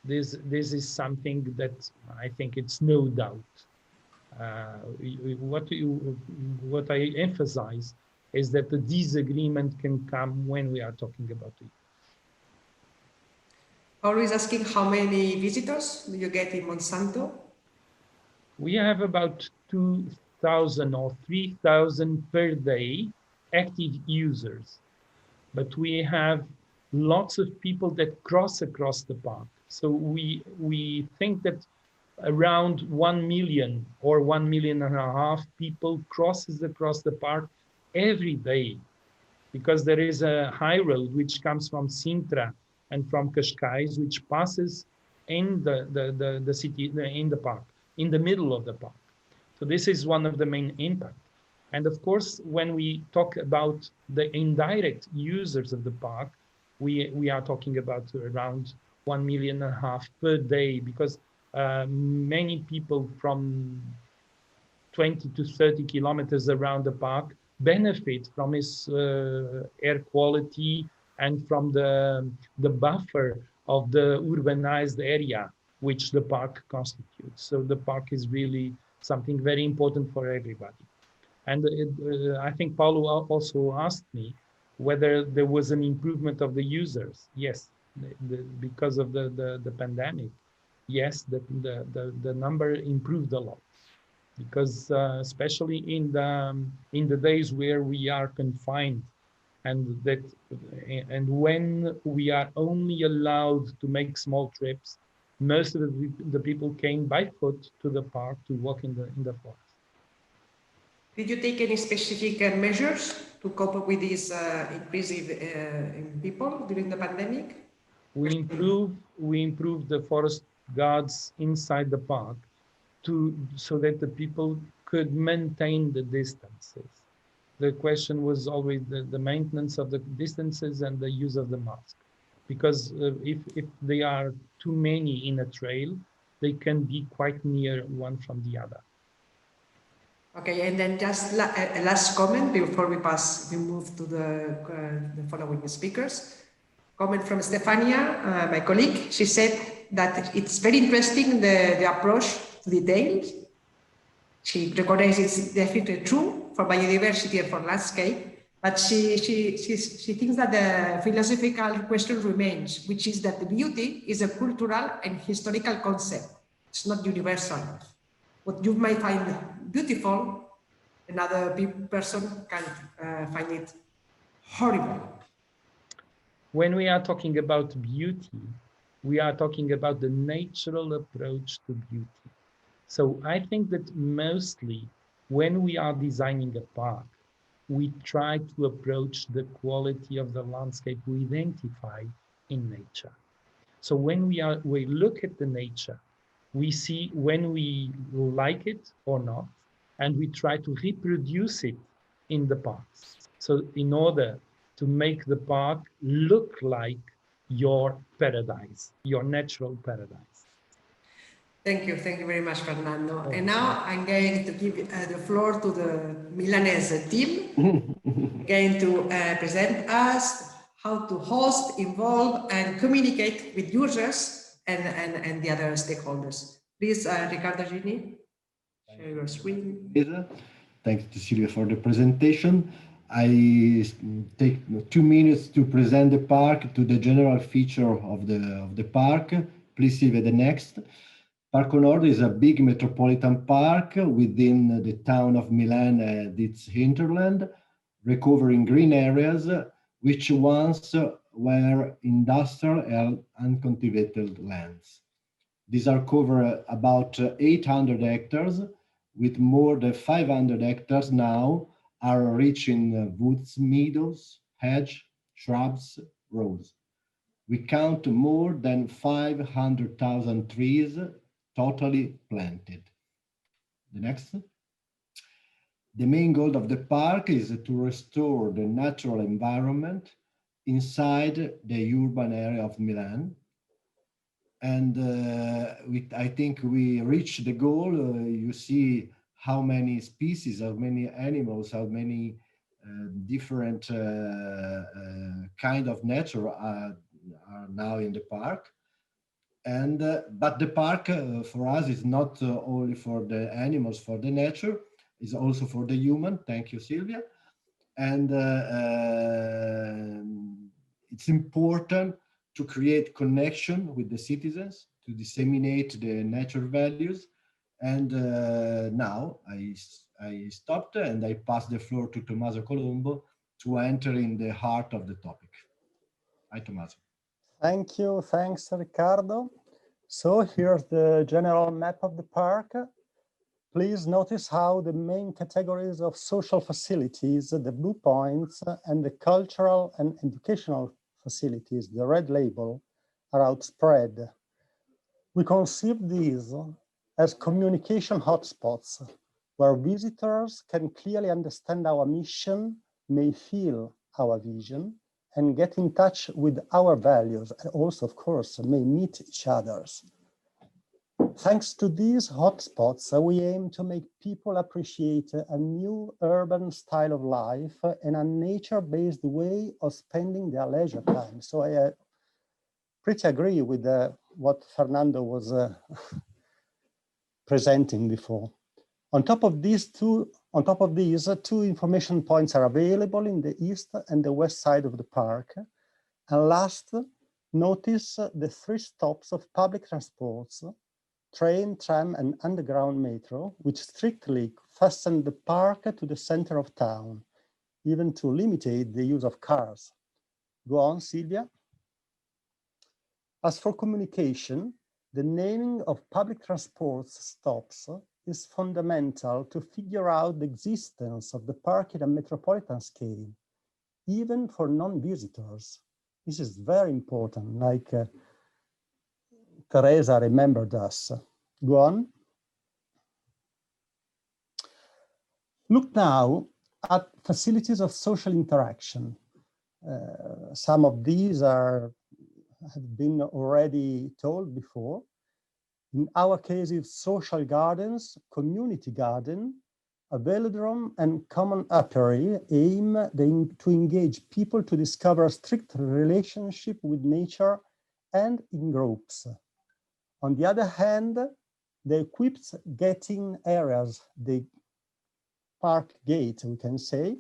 this is something that I think it's no doubt. What I emphasize is that the disagreement can come when we are talking about it.
Always asking how many visitors do you get in Monsanto?
We have about 2,000 or 3,000 per day active users, but we have lots of people that cross across the park. So we think that around 1 million or 1.5 million people crosses across the park every day, because there is a high road which comes from Sintra and from Cascais, which passes in the city, in the park, in the middle of the park. So this is one of the main impacts. And of course, when we talk about the indirect users of the park, we are talking about around 1.5 million per day, because many people from 20 to 30 kilometers around the park benefit from its air quality and from the buffer of the urbanized area which the park constitutes. So the park is really something very important for everybody. And I think Paulo also asked me whether there was an improvement of the users. Yes, because of the pandemic. Yes, the number improved a lot, because especially in the days where we are confined, and when we are only allowed to make small trips, most of the people came by foot to the park to walk in the forest.
Did you take any specific measures to cope with this increase in people during the pandemic?
We improved the forest guards inside the park so that the people could maintain the distances. The question was always the maintenance of the distances and the use of the mask, because if they are too many in a trail, they can be quite near one from the other.
Okay, and then just a last comment before we move to the following speakers. Comment from Stefania, my colleague. She said that it's very interesting the approach to details. She recognizes it's definitely true for biodiversity and for landscape, but she thinks that the philosophical question remains, which is that the beauty is a cultural and historical concept. It's not universal. What you might find beautiful, another person can find it horrible.
When we are talking about beauty, we are talking about the natural approach to beauty. So I think that mostly when we are designing a park, we try to approach the quality of the landscape we identify in nature. So when we look at the nature, we see when we like it or not, and we try to reproduce it in the parks. So in order to make the park look like your paradise, your natural paradise.
Thank you very much, Fernando. And now I'm going to give the floor to the Milanese team, going to present us how to host, involve, and communicate with users and the other stakeholders. Please, Riccardo Gini, share your screen.
Thanks to Silvia for the presentation. I take 2 minutes to present the park, to the general feature of the park. Please see the next. Parco Nord is a big metropolitan park within the town of Milan and its hinterland, recovering green areas which once were industrial and uncultivated lands. These are cover about 800 hectares, with more than 500 hectares now are reaching woods, meadows, hedge, shrubs, roads. We count more than 500,000 trees totally planted. The next. The main goal of the park is to restore the natural environment inside the urban area of Milan. And I think we reached the goal. You see how many species, how many animals, how many different kind of nature are now in the park. And but the park for us is not only for the animals, for the nature, is also for the human. Thank you, Silvia. And it's important to create connection with the citizens, to disseminate the nature values. And now I stopped and I pass the floor to Tommaso Colombo to enter in the heart of the topic. Hi, Tommaso.
Thank you. Thanks, Riccardo. So here's the general map of the park. Please notice how the main categories of social facilities, the blue points, and the cultural and educational facilities, the red label, are outspread. We conceive these as communication hotspots, where visitors can clearly understand our mission, may feel our vision, and get in touch with our values, and also, of course, may meet each other's. Thanks to these hotspots, we aim to make people appreciate a new urban style of life and a nature-based way of spending their leisure time. So I pretty agree with what Fernando was presenting before. On top of these, two information points are available in the east and the west side of the park. And last, notice the 3 stops of public transports, train, tram, and underground metro, which strictly fasten the park to the center of town, even to limit the use of cars. Go on, Silvia. As for communication, the naming of public transport stops is fundamental to figure out the existence of the park in a metropolitan scale, even for non-visitors. This is very important, like Teresa remembered us. Go on. Look now at facilities of social interaction. Some of these have been already told before. In our case, it's social gardens, community garden, a velodrome, and common apiary aim to engage people to discover a strict relationship with nature and in groups. On the other hand, the equipped getting areas, the park gate, we can say,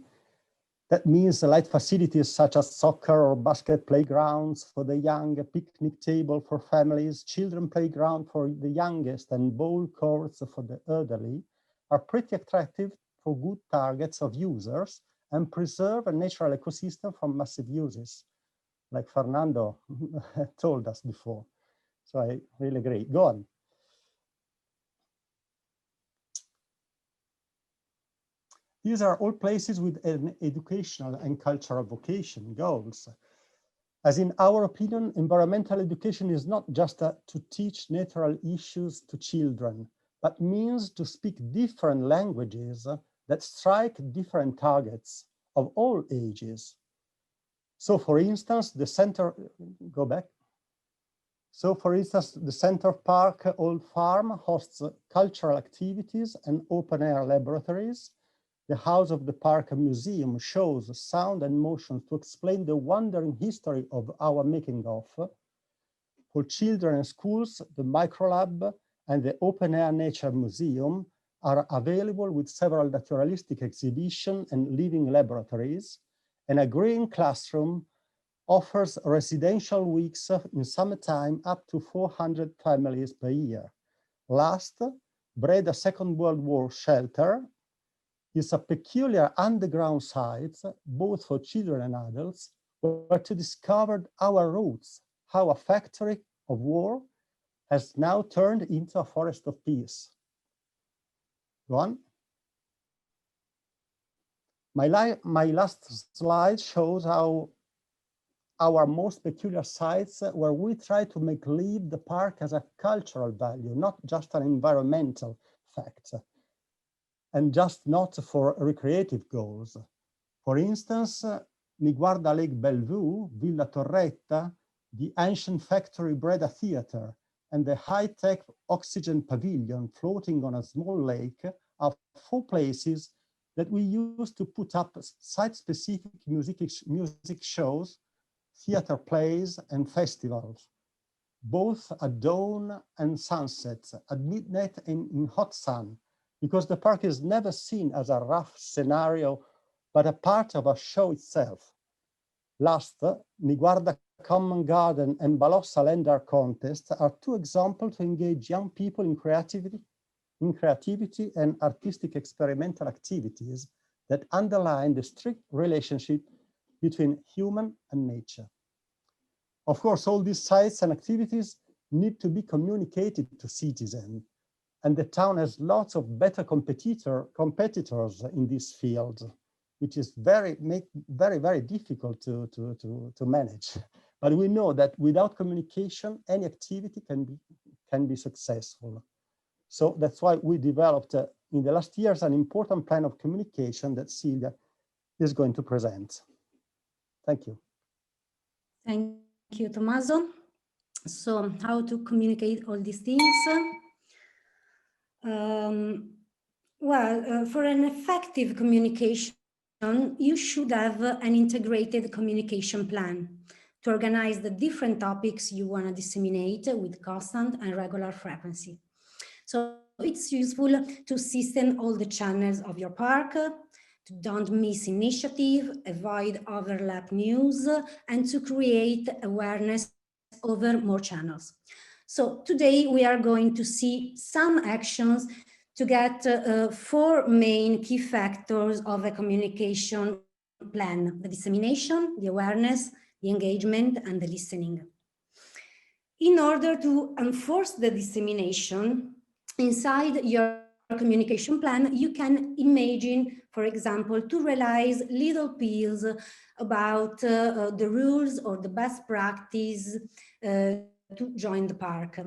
that means light facilities such as soccer or basket playgrounds for the young, a picnic table for families, children playground for the youngest, and bowl courts for the elderly, are pretty attractive for good targets of users and preserve a natural ecosystem from massive uses, like Fernando told us before. So I really agree. Go on. These are all places with an educational and cultural vocation, goals. As in our opinion, environmental education is not just to teach natural issues to children, but means to speak different languages that strike different targets of all ages. So for instance, the center, go back. So for instance, the Center Park Old Farm hosts cultural activities and open air laboratories. The House of the Park Museum shows sound and motion to explain the wandering history of our making of. For children and schools, the Microlab and the Open Air Nature Museum are available with several naturalistic exhibitions and living laboratories, and a green classroom offers residential weeks in summertime up to 400 families per year. Last, Breda Second World War Shelter is a peculiar underground site, both for children and adults, where to discover our roots, how a factory of war has now turned into a forest of peace. Go on. My last slide shows how our most peculiar sites where we try to make live the park as a cultural value, not just an environmental fact, and just not for recreative goals. For instance, Niguarda Lake Bellevue, Villa Torretta, the ancient factory Breda Theatre, and the high-tech oxygen pavilion floating on a small lake are 4 places that we use to put up site-specific music shows, theater plays, and festivals, both at dawn and sunset, at midnight and in hot sun, because the park is never seen as a rough scenario, but a part of a show itself. Last, Niguarda Common Garden and Balossa Land Art Contest are 2 examples to engage young people in creativity and artistic experimental activities that underline the strict relationship between human and nature. Of course, all these sites and activities need to be communicated to citizens, and the town has lots of better competitors in this field, which is very difficult to manage. But we know that without communication, any activity can be successful. So that's why we developed in the last years an important plan of communication that Silvia is going to present. Thank you.
Thank you, Tommaso. So how to communicate all these things? For an effective communication, you should have an integrated communication plan to organize the different topics you want to disseminate with constant and regular frequency. So it's useful to system all the channels of your park, to don't miss initiative, avoid overlap news, and to create awareness over more channels. So today we are going to see some actions to get 4 main key factors of a communication plan: the dissemination, the awareness, the engagement, and the listening. In order to enforce the dissemination, inside your communication plan, you can imagine, for example, to realize little pills about the rules or the best practice to join the park.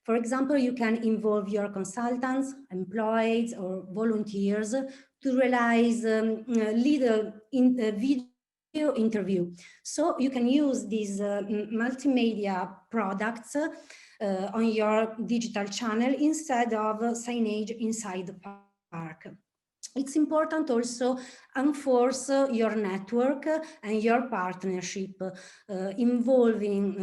For example, you can involve your consultants, employees, or volunteers to realize little video interview. So you can use these multimedia products on your digital channel instead of signage inside the park. It's important also enforce your network and your partnership involving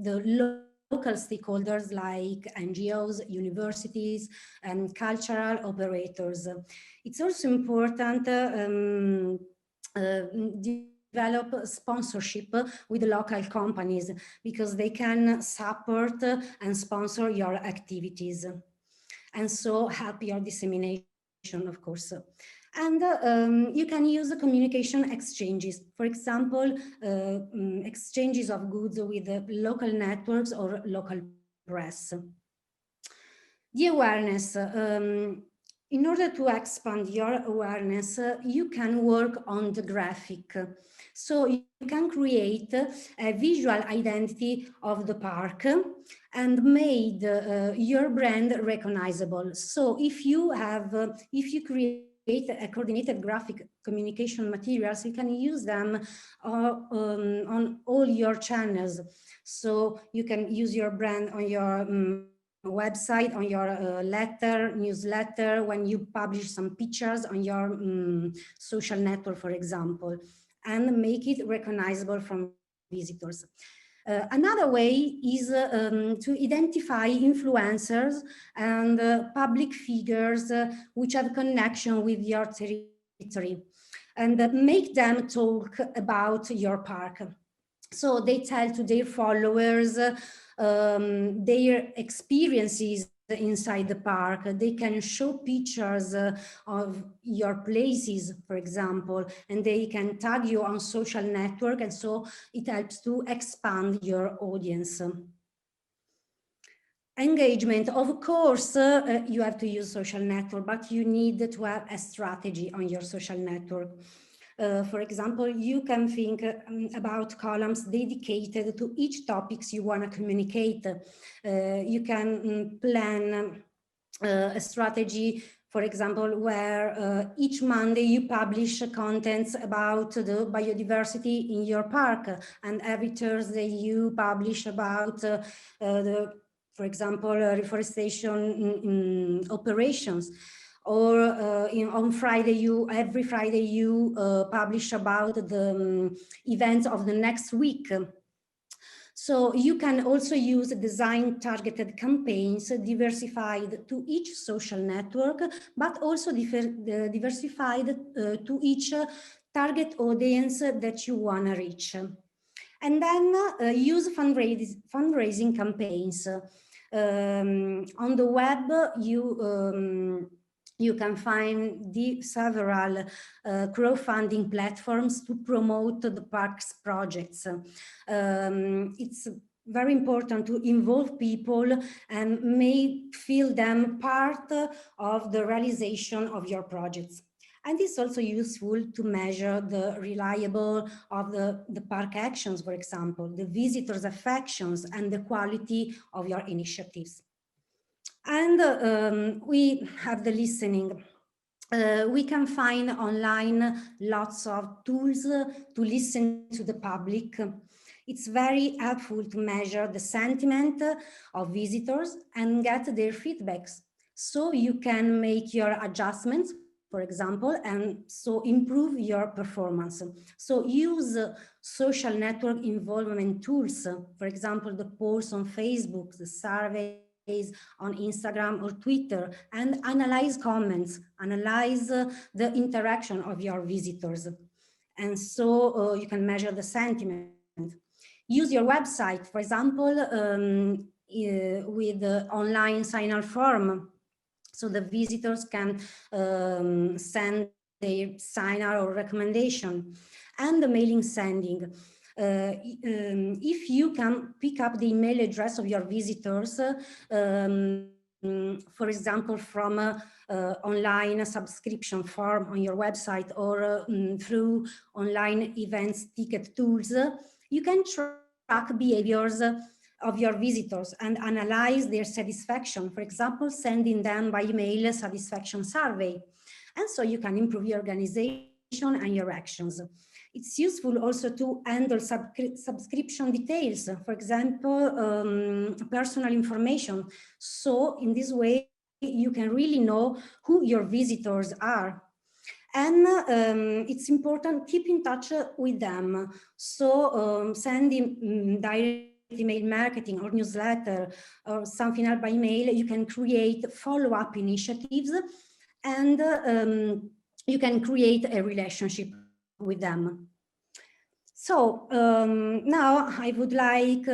the local stakeholders like NGOs, universities, and cultural operators. It's also important develop sponsorship with local companies because they can support and sponsor your activities and so help your dissemination, of course. And you can use communication exchanges, for example, exchanges of goods with local networks or local press. The awareness. In order to expand your awareness, you can work on the graphic. So you can create a visual identity of the park and made your brand recognizable. So if you create a coordinated graphic communication materials, you can use them on all your channels. So you can use your brand on your website, on your newsletter, when you publish some pictures on your social network, for example, and make it recognizable from visitors. Another way is to identify influencers and public figures which have connection with your territory and make them talk about your park. So they tell to their followers their experiences inside the park. They can show pictures of your places, for example, and they can tag you on social network, and so it helps to expand your audience. Engagement, of course, you have to use social network, but you need to have a strategy on your social network. For example, you can think about columns dedicated to each topics you want to communicate. You can plan a strategy, for example, where each Monday you publish contents about the biodiversity in your park, and every Thursday you publish about for example, reforestation operations. Or on Friday, every Friday you publish about the events of the next week. So you can also use design targeted campaigns diversified to each social network, but also diversified to each target audience that you want to reach. And then use fundraising campaigns. On the web, you can find several crowdfunding platforms to promote the park's projects. It's very important to involve people and make feel them part of the realization of your projects. And it's also useful to measure the reliable of the park actions, for example, the visitors' affections and the quality of your initiatives. And we have the listening. We can find online lots of tools to listen to the public. It's very helpful to measure the sentiment of visitors and get their feedbacks, so you can make your adjustments, for example, and so improve your performance. So use social network involvement tools, for example, the polls on Facebook, the surveys on Instagram or Twitter, and analyze comments, analyze the interaction of your visitors. And so you can measure the sentiment. Use your website, for example, with the online sign-up form, so the visitors can send their sign-up or recommendation, and the mailing sending. If you can pick up the email address of your visitors, for example, from online subscription form on your website or through online events ticket tools, you can track behaviors of your visitors and analyze their satisfaction, for example, sending them by email a satisfaction survey. And so you can improve your organization and your actions. It's useful also to handle subscription details, for example, personal information. So in this way, you can really know who your visitors are. And it's important, keep in touch with them. So sending direct email marketing or newsletter or something else by email, you can create follow-up initiatives, and you can create a relationship with them. So now I would like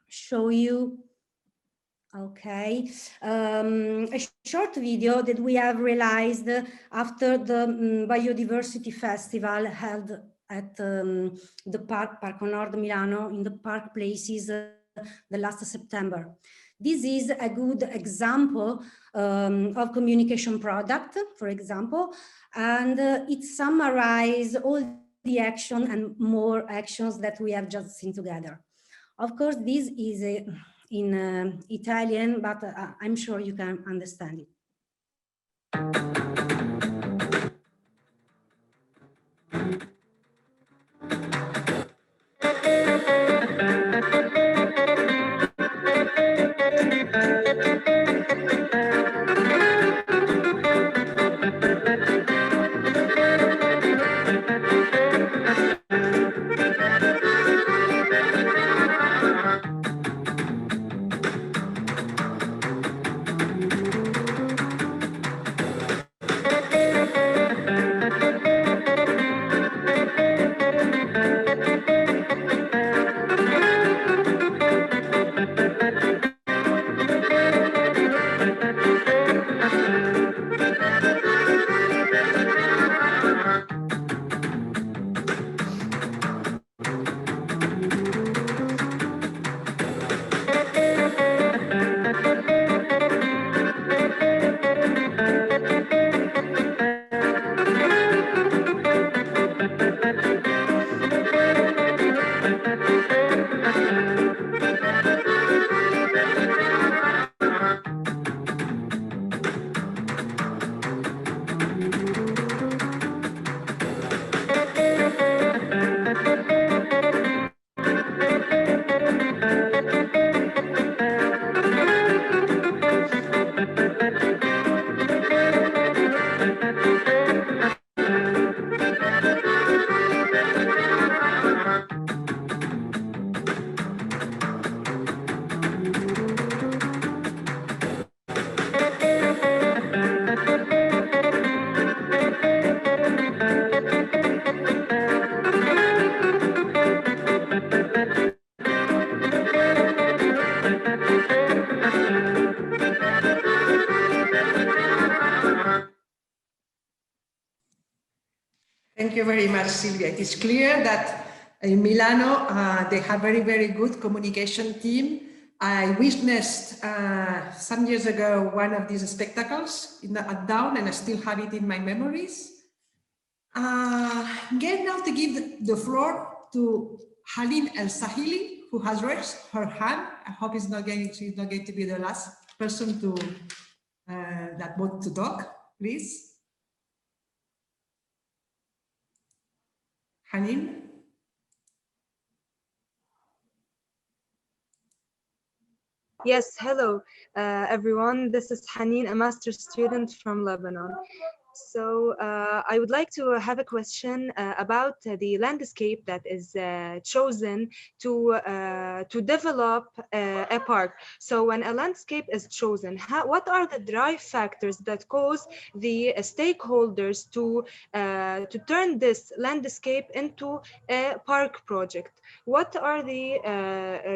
show you, okay, a short video that we have realized after the Biodiversity Festival held at the Parco Nord Milano, in the Park Places, the last September. This is a good example of communication product, for example, and it summarizes all the action and more actions that we have just seen together. Of course, this is in Italian, but I'm sure you can understand it.
Thank you very much, Silvia. It is clear that in Milano, they have very good communication team. I witnessed some years ago one of these spectacles at Down, and I still have it in my memories. Again, now to give the floor to Halim El Sahili, who has raised her hand. I hope she's not going to be the last person to that want to talk, please. Halim.
Yes, hello, everyone. This is Haneen, a master's student from Lebanon. So I would like to have a question about the landscape that is chosen to develop a park. So when a landscape is chosen, what are the drive factors that cause the stakeholders to turn this landscape into a park project? What are the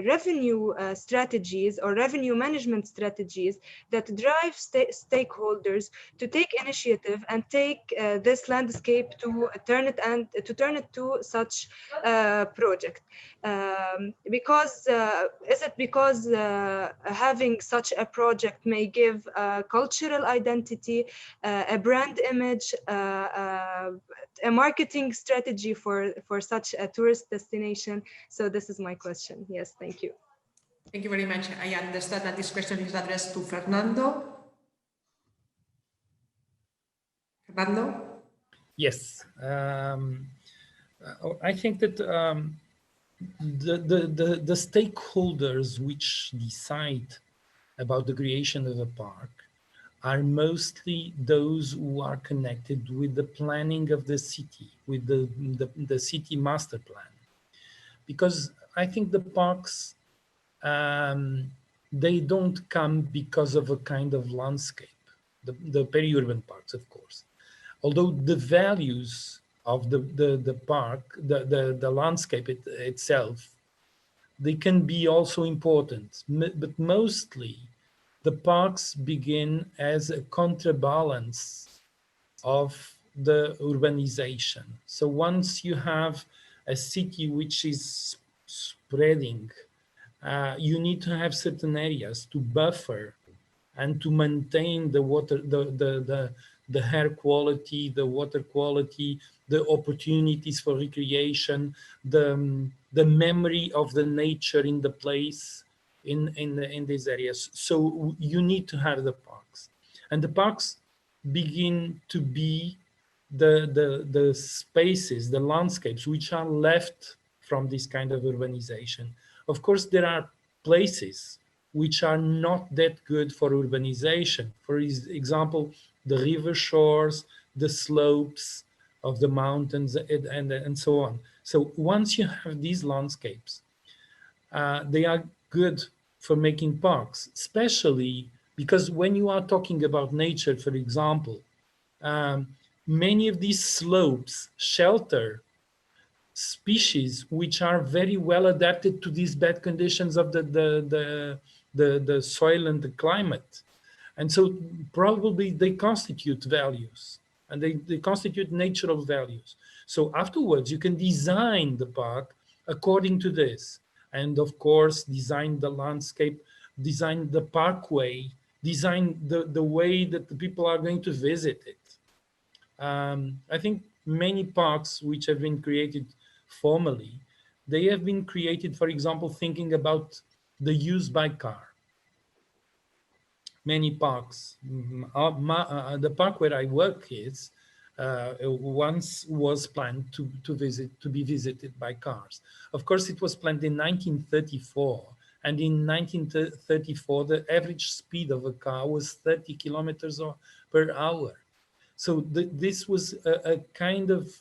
revenue strategies or revenue management strategies that drive stakeholders to take initiative and take this landscape to turn it to such a project? Because is it because having such a project may give a cultural identity, a brand image, a marketing strategy for such a tourist destination? So this is my question. Yes, thank you.
Thank you very much. I understand that this question is addressed to Fernando. Fernando?
Yes, I think that the stakeholders which decide about the creation of a park are mostly those who are connected with the planning of the city, with the city master plan. Because I think the parks, they don't come because of a kind of landscape, the periurban parks, of course. Although the values of the park, the landscape itself, they can be also important, but mostly the parks begin as a counterbalance of the urbanization. So once you have a city which is spreading, you need to have certain areas to buffer and to maintain the water, the air quality, the water quality, the opportunities for recreation, the memory of the nature in the place, in these areas. So you need to have the parks, and the parks begin to be the spaces, the landscapes which are left from this kind of urbanization. Of course, there are places which are not that good for urbanization. For example, the river shores, the slopes of the mountains, and so on. So once you have these landscapes, they are good for making parks, especially because when you are talking about nature, for example, many of these slopes shelter species which are very well adapted to these bad conditions of the soil and the climate. And so probably they constitute values, and they constitute natural values. So afterwards, you can design the park according to this. And of course, design the landscape, design the parkway, design the way that the people are going to visit it. I think many parks which have been created formally, they have been created, for example, thinking about the use by car. Many parks, the park where I work is, once was planned to be visited by cars. Of course, it was planned in 1934, and in 1934, the average speed of a car was 30 kilometers per hour. So this was a kind of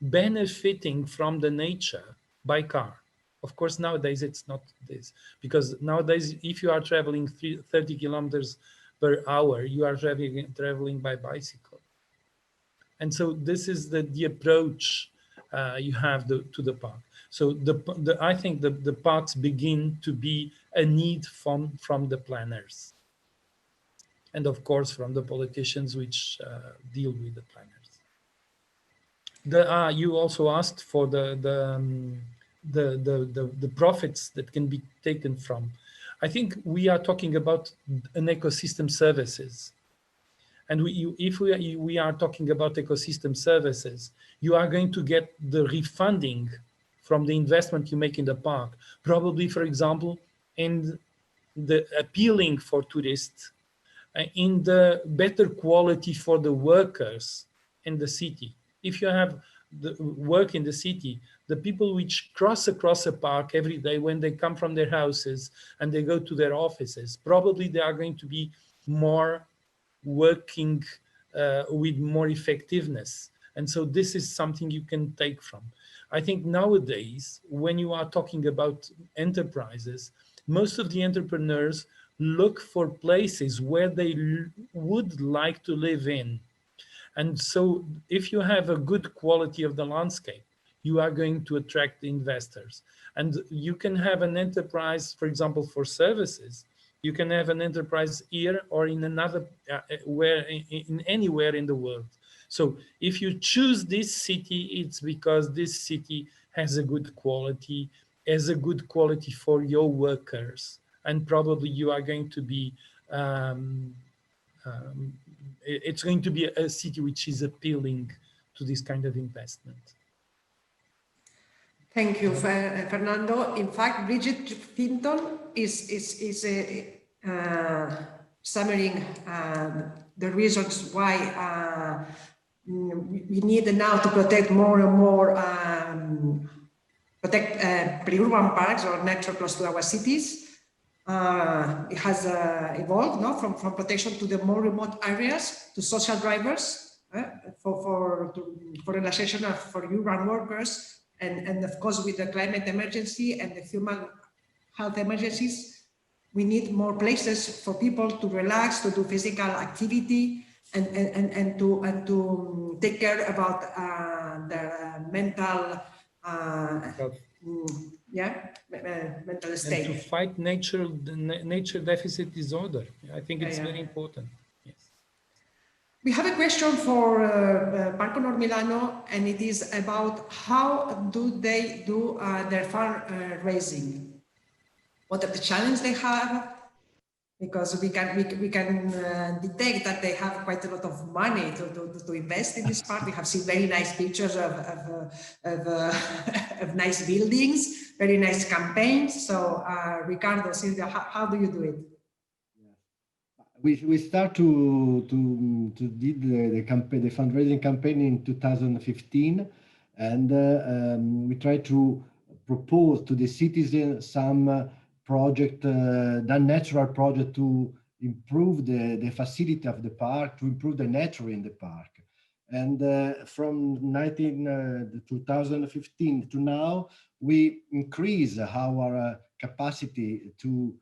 benefiting from the nature by car. Of course, nowadays it's not this, because nowadays if you are traveling 30 kilometers per hour, you are traveling by bicycle. And so this is the approach you have to the park. So I think the parks begin to be a need from the planners. And of course, from the politicians which deal with the planners. You also asked for the profits that can be taken from. I think we are talking about an ecosystem services. And if we are talking about ecosystem services, you are going to get the refunding from the investment you make in the park. Probably, for example, in the appealing for tourists, in the better quality for the workers in the city. If you have the work in the city, the people which cross across a park every day when they come from their houses and they go to their offices, probably they are going to be more working with more effectiveness. And so this is something you can take from. I think nowadays, when you are talking about enterprises, most of the entrepreneurs look for places where they would like to live in. And so if you have a good quality of the landscape, you are going to attract the investors. And you can have an enterprise, for example, for services. You can have an enterprise here or in another, in anywhere in the world. So if you choose this city, it's because this city has a good quality, for your workers. And probably you are going to be, it's going to be a city which is appealing to this kind of investment.
Thank you, Fernando. In fact, Bridget Finton is summarizing the reasons why we need now to protect more and more periurban parks or nature close to our cities. It has evolved, no, from protection to the more remote areas, to social drivers for relaxation for urban workers, and of course with the climate emergency and the human health emergencies, we need more places for people to relax, to do physical activity, and to take care about their mental mental state.
And to fight nature deficit disorder. I think it's very important. Yes.
We have a question for Parco Nord Milano, and it is about how do they do their fundraising? What are the challenges they have? Because we can detect that they have quite a lot of money to invest in this part. We have seen very nice pictures of nice buildings, very nice campaigns. So Ricardo, Silvia, how do you do it?
We start to did the fundraising campaign in 2015, and we try to propose to the citizens some project, the natural project to improve the facility of the park, to improve the nature in the park. And from 2015 to now, we increase our capacity to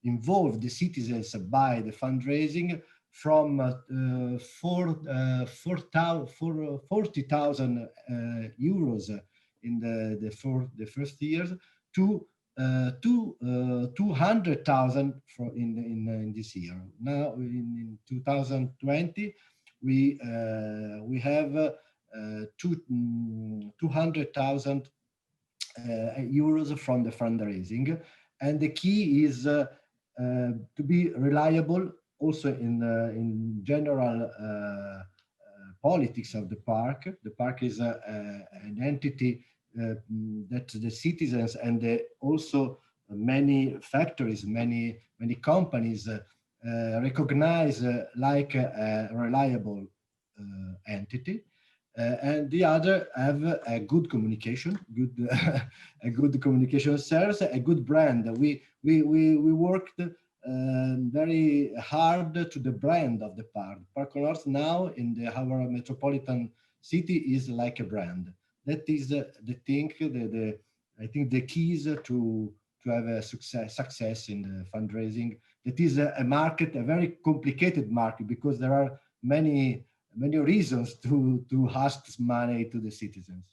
involve the citizens by the fundraising from 40,000 euros in the first years to 200,000 in this year. Now in 2020 we have 200,000 euros from the fundraising, and the key is to be reliable also in general politics of the park. The park is an entity that the citizens and also many factories, many companies recognize like a reliable entity. And the other have a good communication, a good communication service, a good brand. We worked very hard to the brand of the park. Parco Nord now in our metropolitan city is like a brand. That is the thing. I think the key is to have a success in the fundraising. That is a market, a very complicated market, because there are many reasons to ask money to the citizens.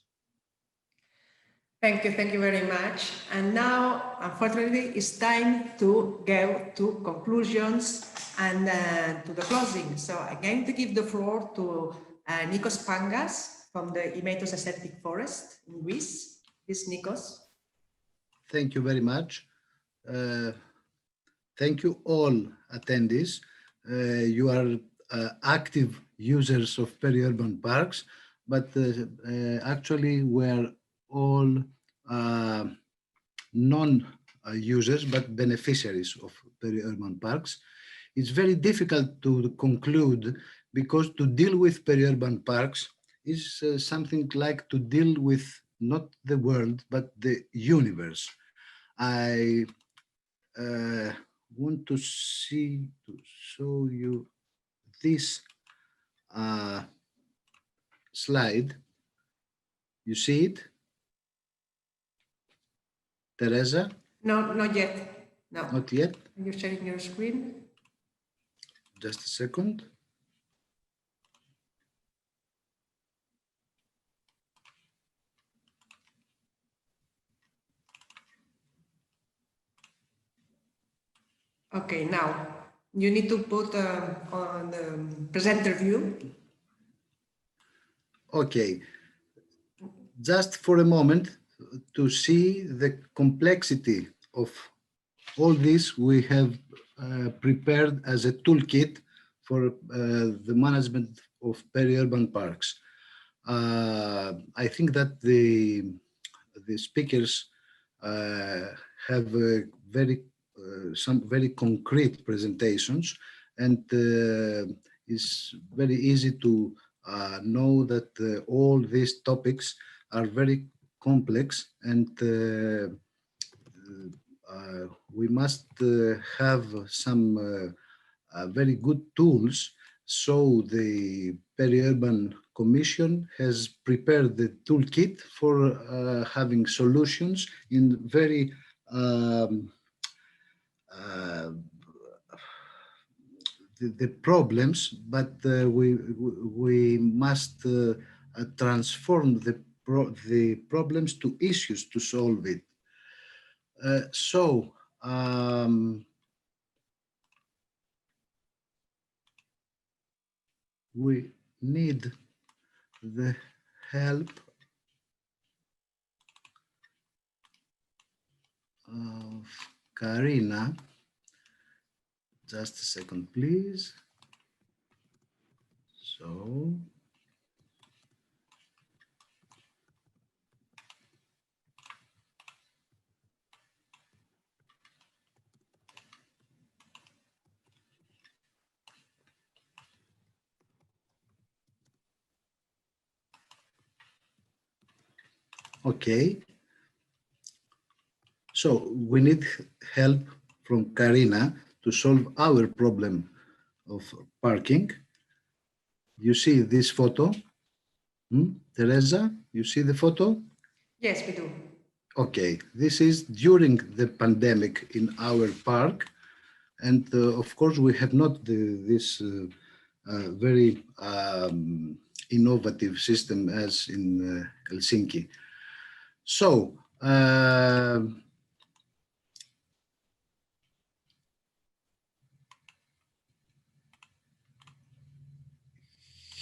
Thank you very much. And now, unfortunately, it's time to go to conclusions and to the closing. So I'm going to give the floor to Nikos Pangas from the Imetos Ascetic Forest in Greece. Please, Nikos.
Thank you very much. Thank you all attendees. You are active users of Periurban Parks, but actually we're all non-users but beneficiaries of Periurban Parks. It's very difficult to conclude because to deal with Periurban Parks is something like to deal with not the world but the universe. I want to show you this slide. You see it, Teresa?
No, not yet. No.
Not yet.
You're sharing your screen.
Just a second.
Okay, now you need to put on the presenter view.
Okay, just for a moment to see the complexity of all this, we have prepared as a toolkit for the management of periurban parks. I think that the speakers have some very concrete presentations, and it's very easy to know that all these topics are very complex, and we must have some very good tools. So the Periurban Commission has prepared the toolkit for having solutions in very the problems, but we must transform the problems to issues to solve it. We need the help of Karina. Just a second, please. So, okay. So we need help from Karina to solve our problem of parking. You see this photo? Teresa, you see the photo?
Yes, we do.
Okay, this is during the pandemic in our park. And of course, we have not this very innovative system as in Helsinki. So,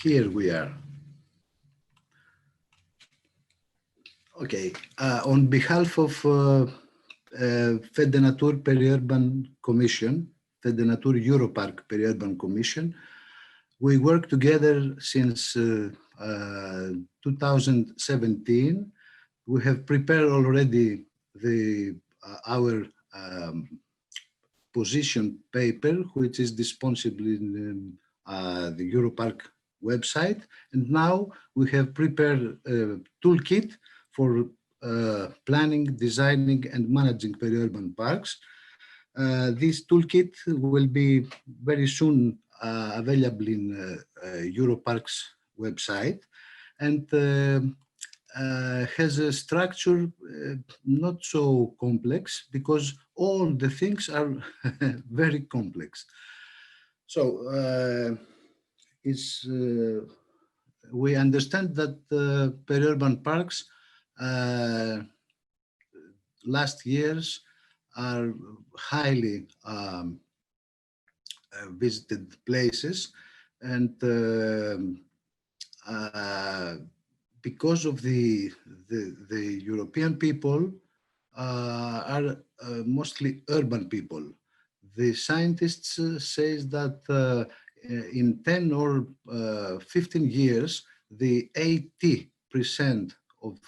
here we are. Okay, on behalf of Fedenatur Periurban Commission, Fedenatur Europark Periurban Commission, we work together since 2017. We have prepared already our position paper, which is disponible in the Europark website. And now we have prepared a toolkit for planning, designing, and managing periurban parks. This toolkit will be very soon available in Europark's website, and has a structure not so complex because all the things are very complex. So we understand that periurban parks last years are highly visited places, and because of the European people are mostly urban people. The scientists say that in 10 or 15 years, the 80% of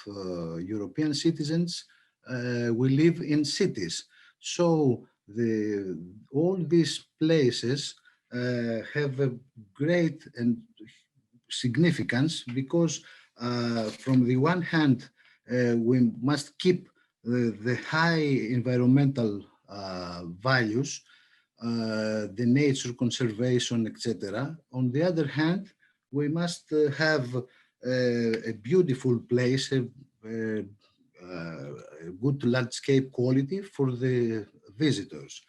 European citizens will live in cities. So all these places have a great and significance because from the one hand, we must keep the high environmental values, the nature conservation, etc. On the other hand, we must have a beautiful place, a good landscape quality for the visitors.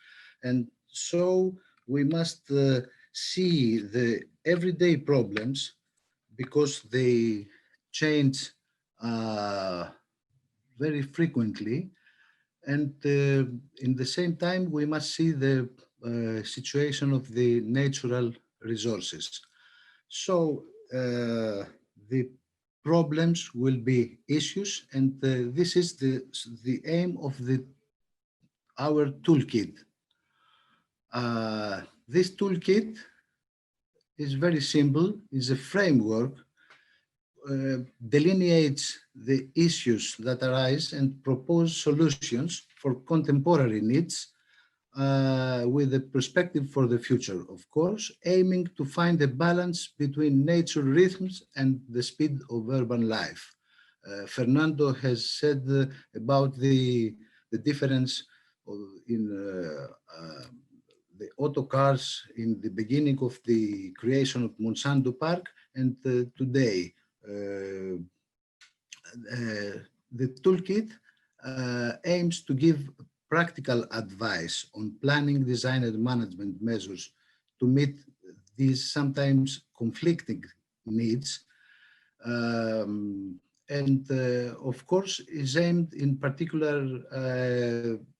And so we must see the everyday problems because they change very frequently. And in the same time, we must see the situation of the natural resources. So the problems will be issues, and this is the aim of our toolkit. This toolkit is very simple, is a framework, delineates the issues that arise and propose solutions for contemporary needs with a perspective for the future, of course, aiming to find a balance between nature rhythms and the speed of urban life. Fernando has said about the difference in the autocars in the beginning of the creation of Monsanto Park and today. The toolkit aims to give practical advice on planning, design, and management measures to meet these sometimes conflicting needs. And of course is aimed in particular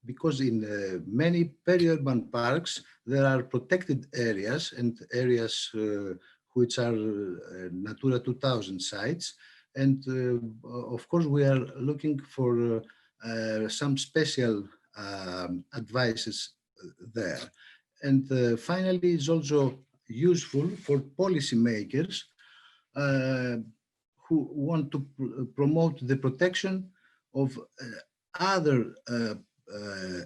because in many periurban parks there are protected areas and areas which are Natura 2000 sites. And of course, we are looking for some special advices there. And finally, it's also useful for policymakers who want to promote the protection of other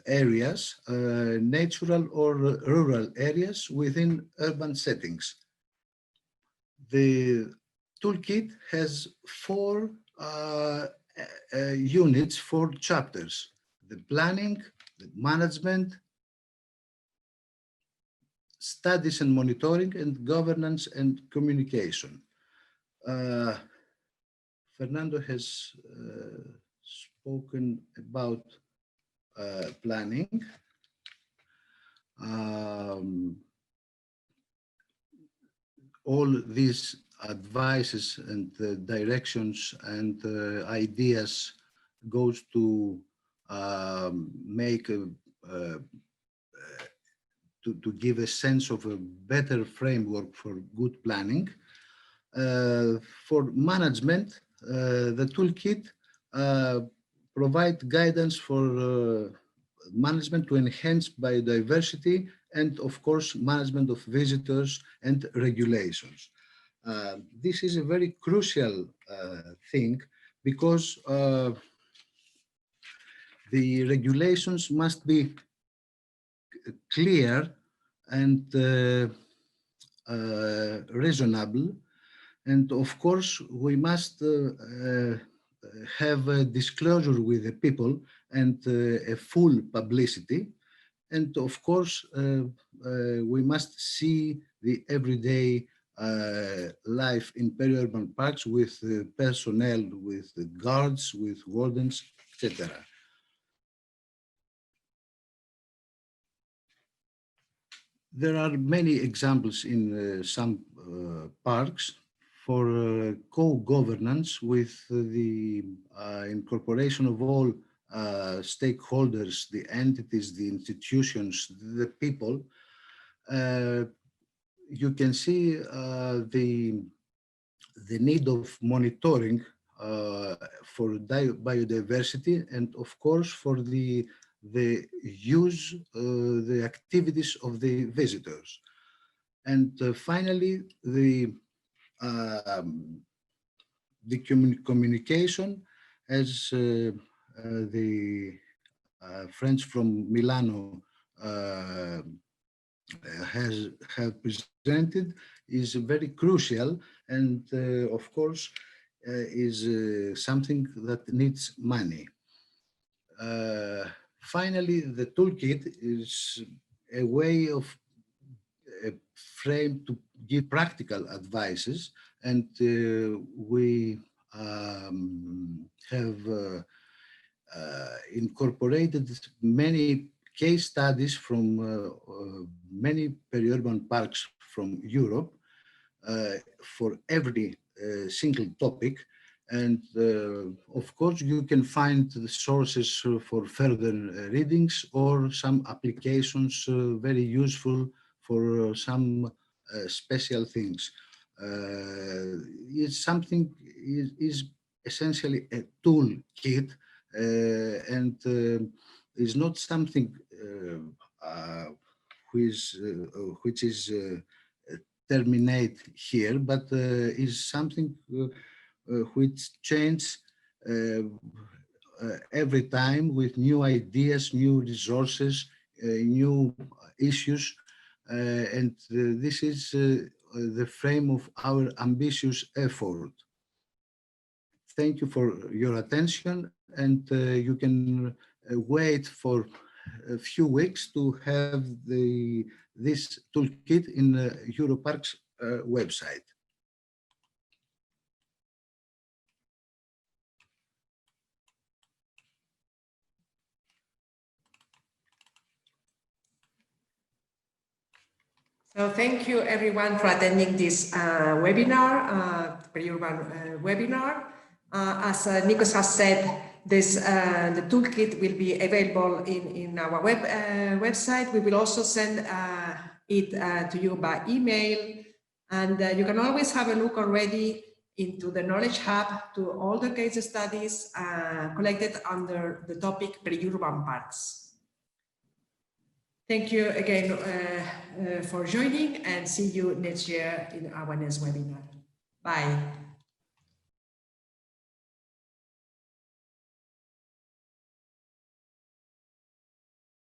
areas, natural or rural areas within urban settings. The toolkit has 4 units, 4 chapters: the planning, the management, studies and monitoring, and governance and communication. Fernando has spoken about planning. All these advices and directions and ideas goes to make to give a sense of a better framework for good planning. For management, the toolkit provide guidance for management to enhance biodiversity and, of course, management of visitors and regulations. This is a very crucial thing because the regulations must be clear and reasonable. And of course, we must have a disclosure with the people and a full publicity. And of course, we must see the everyday life in periurban parks with personnel, with guards, with wardens, etc. There are many examples in some parks for co-governance with the incorporation of all stakeholders, the entities, the institutions, the people, you can see the need of monitoring for biodiversity, and of course for the use, the activities of the visitors. And finally, the communication, as the friends from Milano have presented, is very crucial, and of course is something that needs money. Finally, the toolkit is a way of a frame to give practical advices, and we have incorporated many case studies from many periurban parks from Europe for every single topic. And of course, you can find the sources for further readings or some applications very useful for some special things. It's something is essentially a toolkit, and is not something which is terminate here, but is something which changes every time with new ideas, new resources, new issues, and this is the frame of our ambitious effort. Thank you for your attention, and you can wait for a few weeks to have this toolkit in Europark's website.
So thank you everyone for attending this webinar, Periurban webinar. As Nikos has said, this the toolkit will be available in our website. We will also send it to you by email, and you can always have a look already into the Knowledge Hub to all the case studies collected under the topic Periurban Parks. Thank you again for joining, and see you next year in our next webinar. Bye.